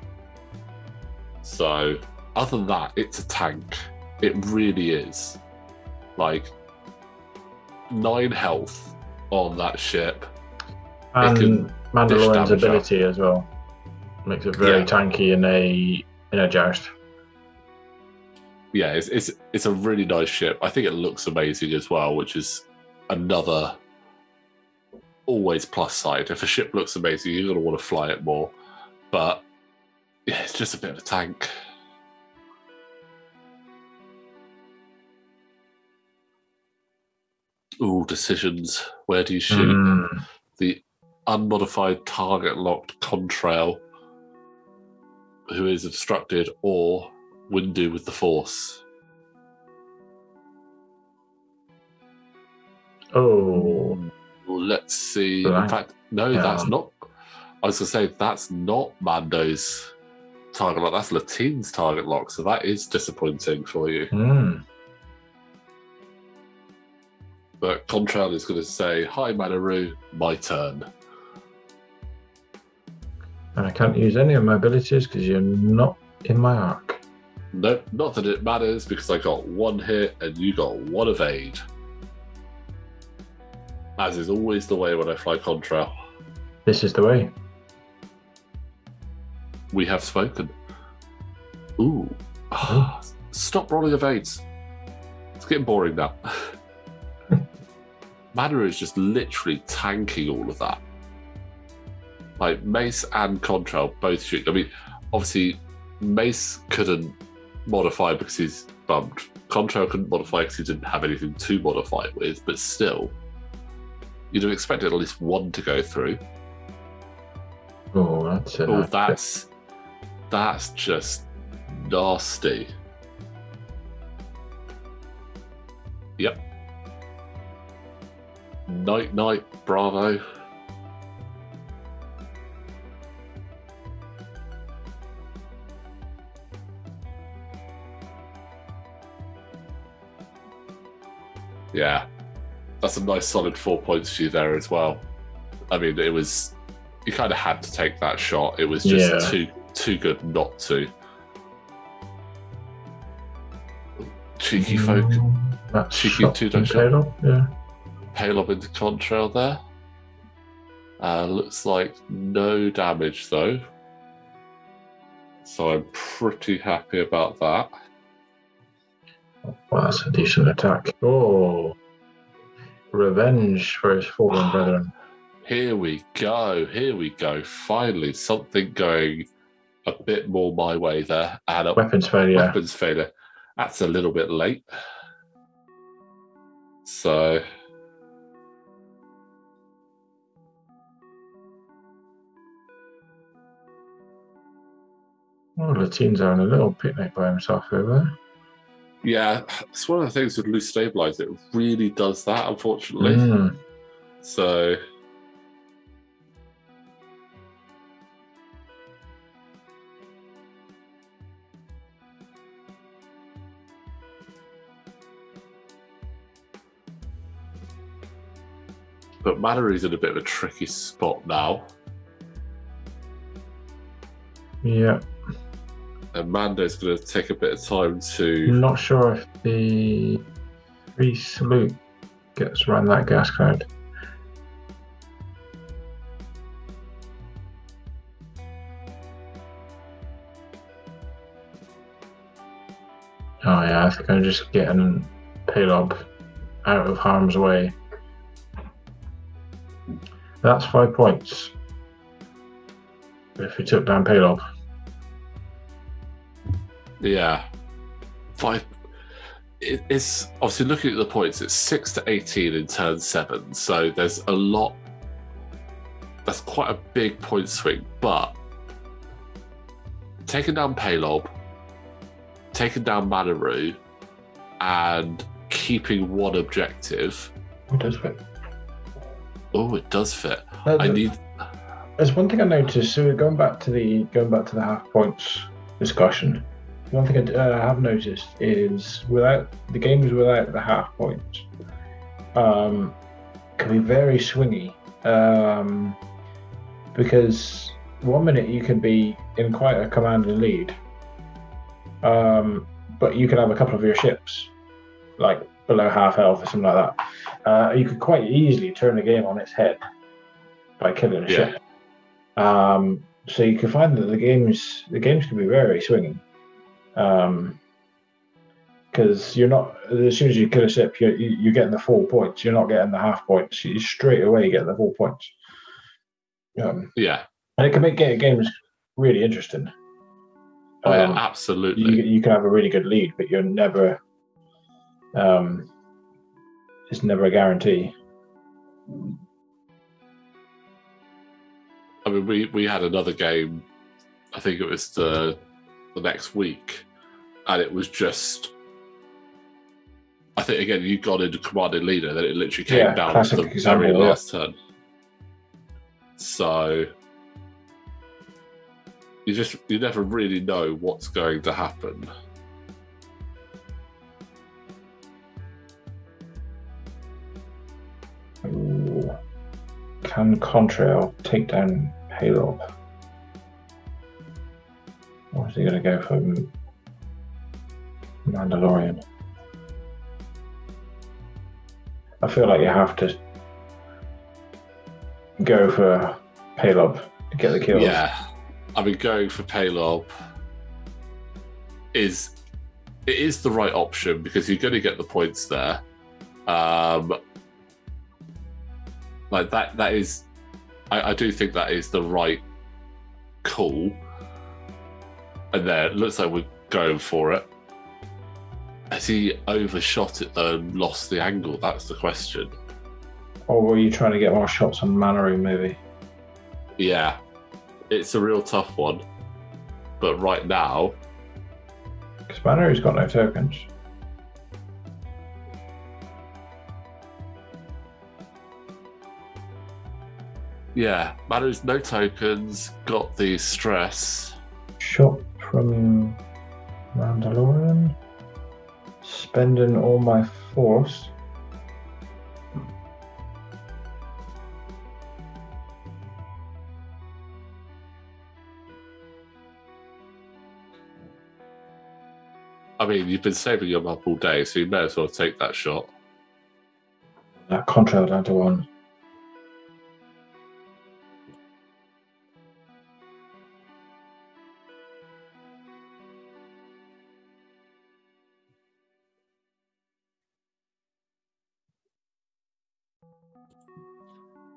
So other than that, it's a tank. It really is. Like 9 health on that ship. And Mandalorian's ability as well makes it very tanky in a joust. Yeah, it's a really nice ship. I think it looks amazing as well, which is another always plus side. If a ship looks amazing, you're going to want to fly it more. But yeah, it's just a bit of a tank. Ooh, decisions. Where do you shoot? The unmodified target locked Contrail, who is obstructed, or Windu with the Force. Oh. Well, let's see. In fact, no, that's not. I was going to say, that's not Mando's target lock. That's Laetin's target lock. So that is disappointing for you. But Contrail is going to say, hi, Manaroo, my turn. And I can't use any of my abilities because you're not in my arc. Nope, not that it matters because I got 1 hit and you got 1 evade. As is always the way when I fly Contrail. This is the way. We have spoken. Ooh. Stop rolling evades. It's getting boring now. Manaroo is just literally tanking all of that. Like, Mace and Contrail both shoot. I mean, obviously, Mace couldn't modify because he's bumped. Contrail couldn't modify because he didn't have anything to modify it with, but still, you'd have expected at least 1 to go through. Oh, that's it. Oh, that's just nasty. Yep. Night, bravo. Yeah, that's a nice solid 4 points for you there as well. I mean, it was, you kind of had to take that shot. It was just too good not to. Cheeky folk. Cheeky 2-die shot. Yeah. Palob into Contrail there. Looks like no damage though. So I'm pretty happy about that. Well, that's a decent attack. Oh, revenge for his fallen brethren. Here we go. Here we go. Finally, something going a bit more my way there. And a Weapons failure. weapons failure. That's a little bit late. So... Oh, Latin's having a little picnic by himself over there. Yeah, it's one of the things with loose stabilize. It really does that, unfortunately. So... But Manaroo's in a bit of a tricky spot now. Yeah. And Mando's going to take a bit of time to... I'm not sure if the free salute gets around that gas cloud. Oh yeah, I think I'm just getting Palob out of harm's way. That's 5 points. If we took down Palob. Yeah. 5. It's obviously looking at the points, it's 6 to 18 in turn 7. So there's a lot. That's quite a big point swing. But taking down Palob, taking down Manaroo, and keeping one objective. It does fit. Oh, it does fit. I need. There's one thing I noticed. So going back to the half points discussion. One thing I have noticed is without the games without the half points, can be very swingy. Because 1 minute you can be in quite a commanding lead, but you can have a couple of your ships like below half health or something like that. You could quite easily turn the game on its head by killing a ship. So you can find that the games can be very swinging. Because you're not, as soon as you kill a ship, you're getting the 4 points. You're not getting the half points. You straight away get the 4 points. And it can make games really interesting. Oh yeah, absolutely. You can have a really good lead, but you're never. It's never a guarantee. I mean, we had another game. I think it was the next week, and it was just. I think again you got into commanding leader, then it literally came down to the very last turn. So you never really know what's going to happen. Ooh. Can Contrail take down Palob? Or is he going to go for Mandalorian? I feel like you have to go for Palob to get the kills. Yeah, I mean, going for Palob is the right option because you're going to get the points there. Like that is, I do think that is the right call. And there, it looks like we're going for it. Has he overshot it and lost the angle? That's the question. Or were you trying to get more shots on Manaroo, maybe? Yeah, it's a real tough one. But right now... Because Manaroo's got no tokens. Yeah, Manaroo's no tokens, got the stress. Shot from Mandalorian. Spending all my force. I mean, you've been saving your map all day, so you may as well take that shot. That Contrail down to 1.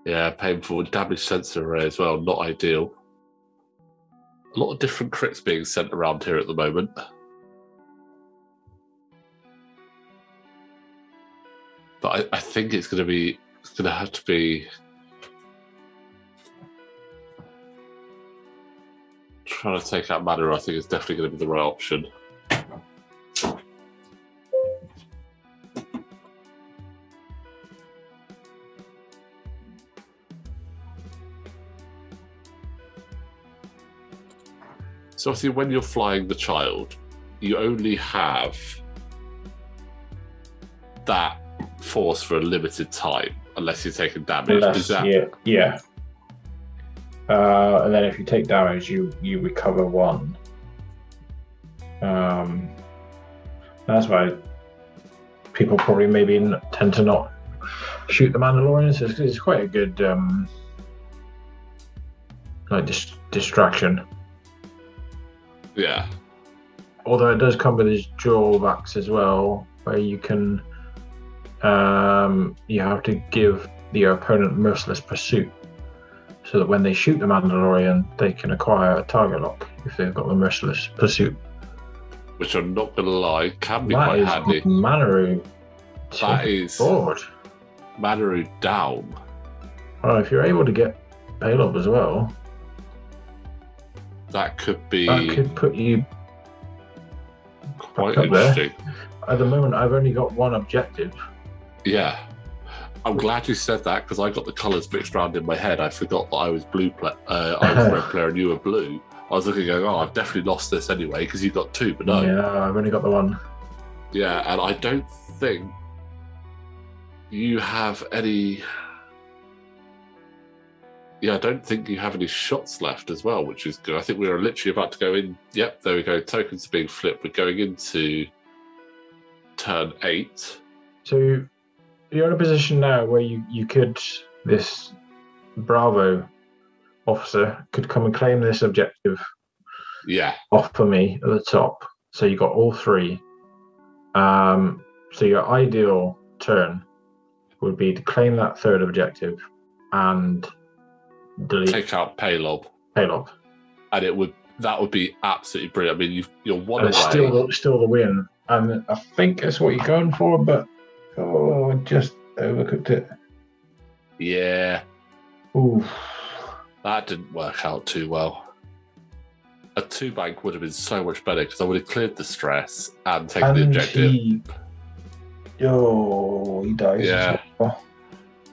Yeah, painful. Damage sensor array as well, not ideal. A lot of different crits being sent around here at the moment. But I think it's going to have to be trying to take out Manaroo. I think it's definitely going to be the right option. So obviously when you're flying the child, you only have that force for a limited time, unless you're taking damage. Yeah. And then if you take damage, you recover 1. That's why people probably maybe tend to not shoot the Mandalorians. It's quite a good distraction. Yeah. Although it does come with its drawbacks as well, where you can you have to give your opponent merciless pursuit, so that when they shoot the Mandalorian, they can acquire a target lock if they've got the merciless pursuit. Which I'm not going to lie, can be quite handy. Manaroo. That is board. Manaroo down. Well, if you're able to get Palob as well, that could put you quite interesting. There. At the moment, I've only got 1 objective. Yeah. I'm glad you said that, because I got the colours mixed around in my head. I forgot that I was I was red player and you were blue. I was looking going, I've definitely lost this anyway, because you got 2, but no. Yeah, I've only got the 1. Yeah, and I don't think you have any... Yeah, I don't think you have any shots left as well, which is good. I think we were literally about to go in. Yep, there we go. Tokens are being flipped. We're going into turn 8. So you're in a position now where you could, this Bravo officer could come and claim this objective. Yeah. Off for me at the top. So you got all 3. So your ideal turn would be to claim that 3rd objective and delete. Take out Palob. And that would be absolutely brilliant. I mean, you're 1 away. Still the win. And I think that's what you're going for, but I just overcooked it. Yeah. Ooh. That didn't work out too well. A 2-bank would have been so much better, because I would have cleared the stress and taken the objective. He dies. Yeah.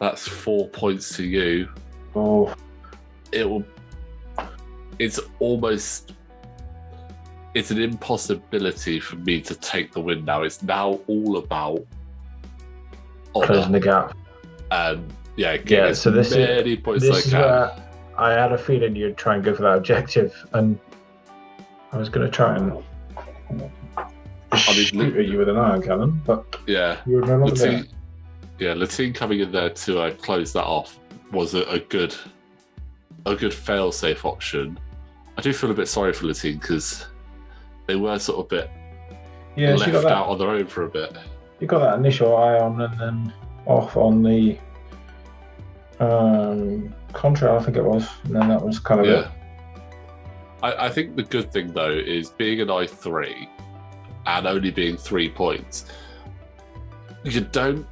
That's 4 points to you. Oh. It's an impossibility for me to take the win now. It's now all about closing the gap. And so this many points is where I had a feeling you'd try and go for that objective, and I was going to try and shoot at you with an iron cannon, but yeah, you were no longer there. Yeah, Laetin coming in there to close that off was a good fail-safe option. I do feel a bit sorry for Laetin, because they were sort of a bit left out on their own for a bit. You got that initial eye on, and then off on the Contrail, I think it was, and then that was kind of it. I think the good thing, though, is being an I3 and only being 3 points, you didn't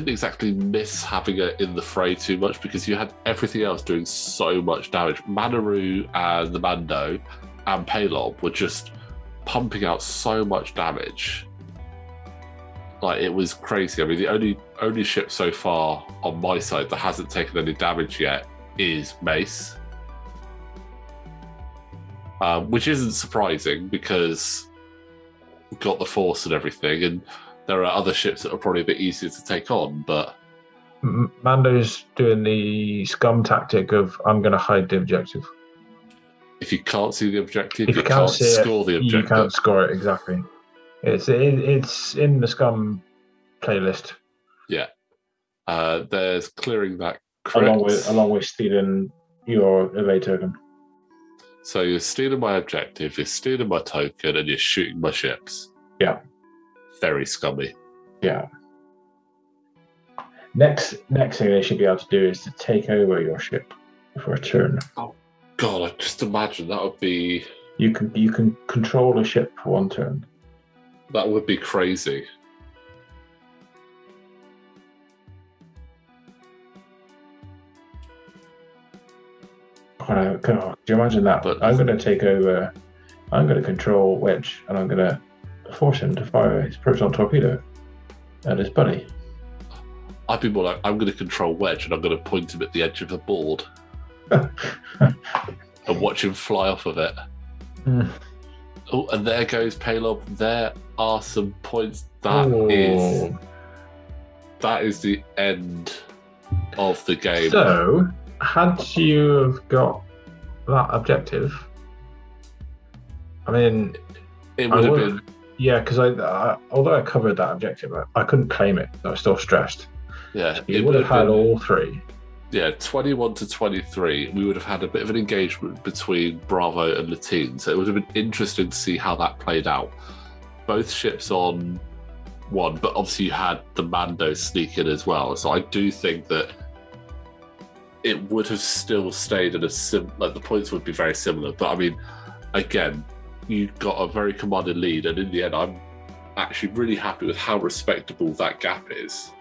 exactly miss having it in the fray too much, because you had everything else doing so much damage. Manaroo and the Mando and Palob were just pumping out so much damage. Like, it was crazy. I mean, the only ship so far on my side that hasn't taken any damage yet is Mace. Which isn't surprising, because we've got the Force and everything, and there are other ships that are probably a bit easier to take on, but... Mando's doing the Scum tactic of, I'm going to hide the objective. If you can't see the objective, you can't score the objective. You can't score it, exactly. It's in the Scum playlist. Yeah. There's clearing that crit. Along with stealing your evade token. So you're stealing my objective, you're stealing my token, and you're shooting my ships. Yeah. Very scummy. Yeah. Next thing they should be able to do is to take over your ship for a turn. Oh God! I just imagine that would be. You can control a ship for one turn. That would be crazy. Do you imagine that? But I'm going to take over. I'm going to control Wedge, and I'm going to force him to fire his proton torpedo at his buddy. I'd be more like, I'm going to control Wedge, and I'm going to point him at the edge of the board and watch him fly off of it. Oh, and there goes Palob. There are some points. That is the end of the game. So, had you have got that objective, I mean, it would have been. Yeah, because although I covered that objective, I couldn't claim it. I was still stressed. Yeah, so you would have had all three. Yeah, 21 to 23, we would have had a bit of an engagement between Bravo and Laetin. So it would have been interesting to see how that played out. Both ships on one, but obviously you had the Mando sneak in as well. So I do think that it would have still stayed in the points would be very similar. But I mean, again, you got a very commanding lead, and in the end, I'm actually really happy with how respectable that gap is.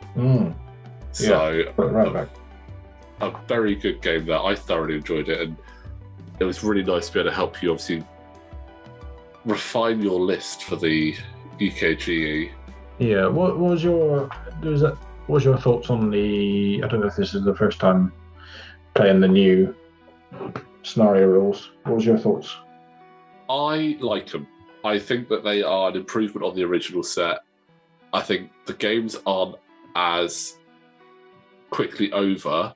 So, right back. A very good game there. I thoroughly enjoyed it, and it was really nice to be able to help you, obviously, refine your list for the UKGE. Yeah. What was your thoughts on the? I don't know if this is the first time playing the new scenario rules. What was your thoughts? I like them. I think that they are an improvement on the original set. I think the games aren't as quickly over.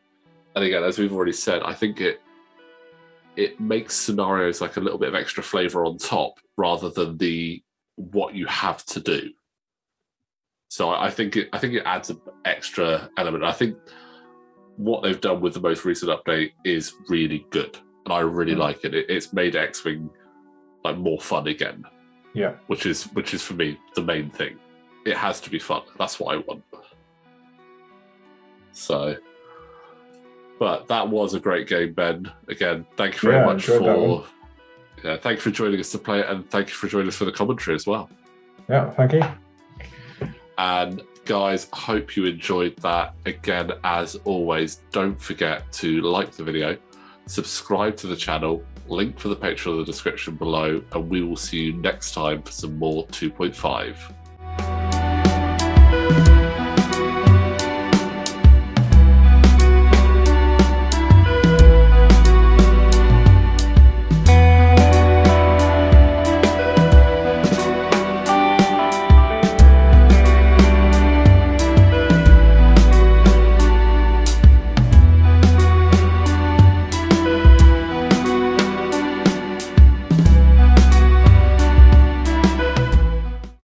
And again, as we've already said, I think it makes scenarios like a little bit of extra flavour on top rather than what you have to do. So I think it adds an extra element. I think what they've done with the most recent update is really good, and I really like it. It's made X-Wing like more fun again. Yeah, which is for me the main thing. It has to be fun. That's what I want. So, but that was a great game, Ben. Again, thank you very much for. Yeah, thank you for joining us to play it, and thank you for joining us for the commentary as well. Yeah, thank you. And guys, hope you enjoyed that. Again, as always, don't forget to like the video, subscribe to the channel, link for the Patreon in the description below, and we will see you next time for some more 2.5.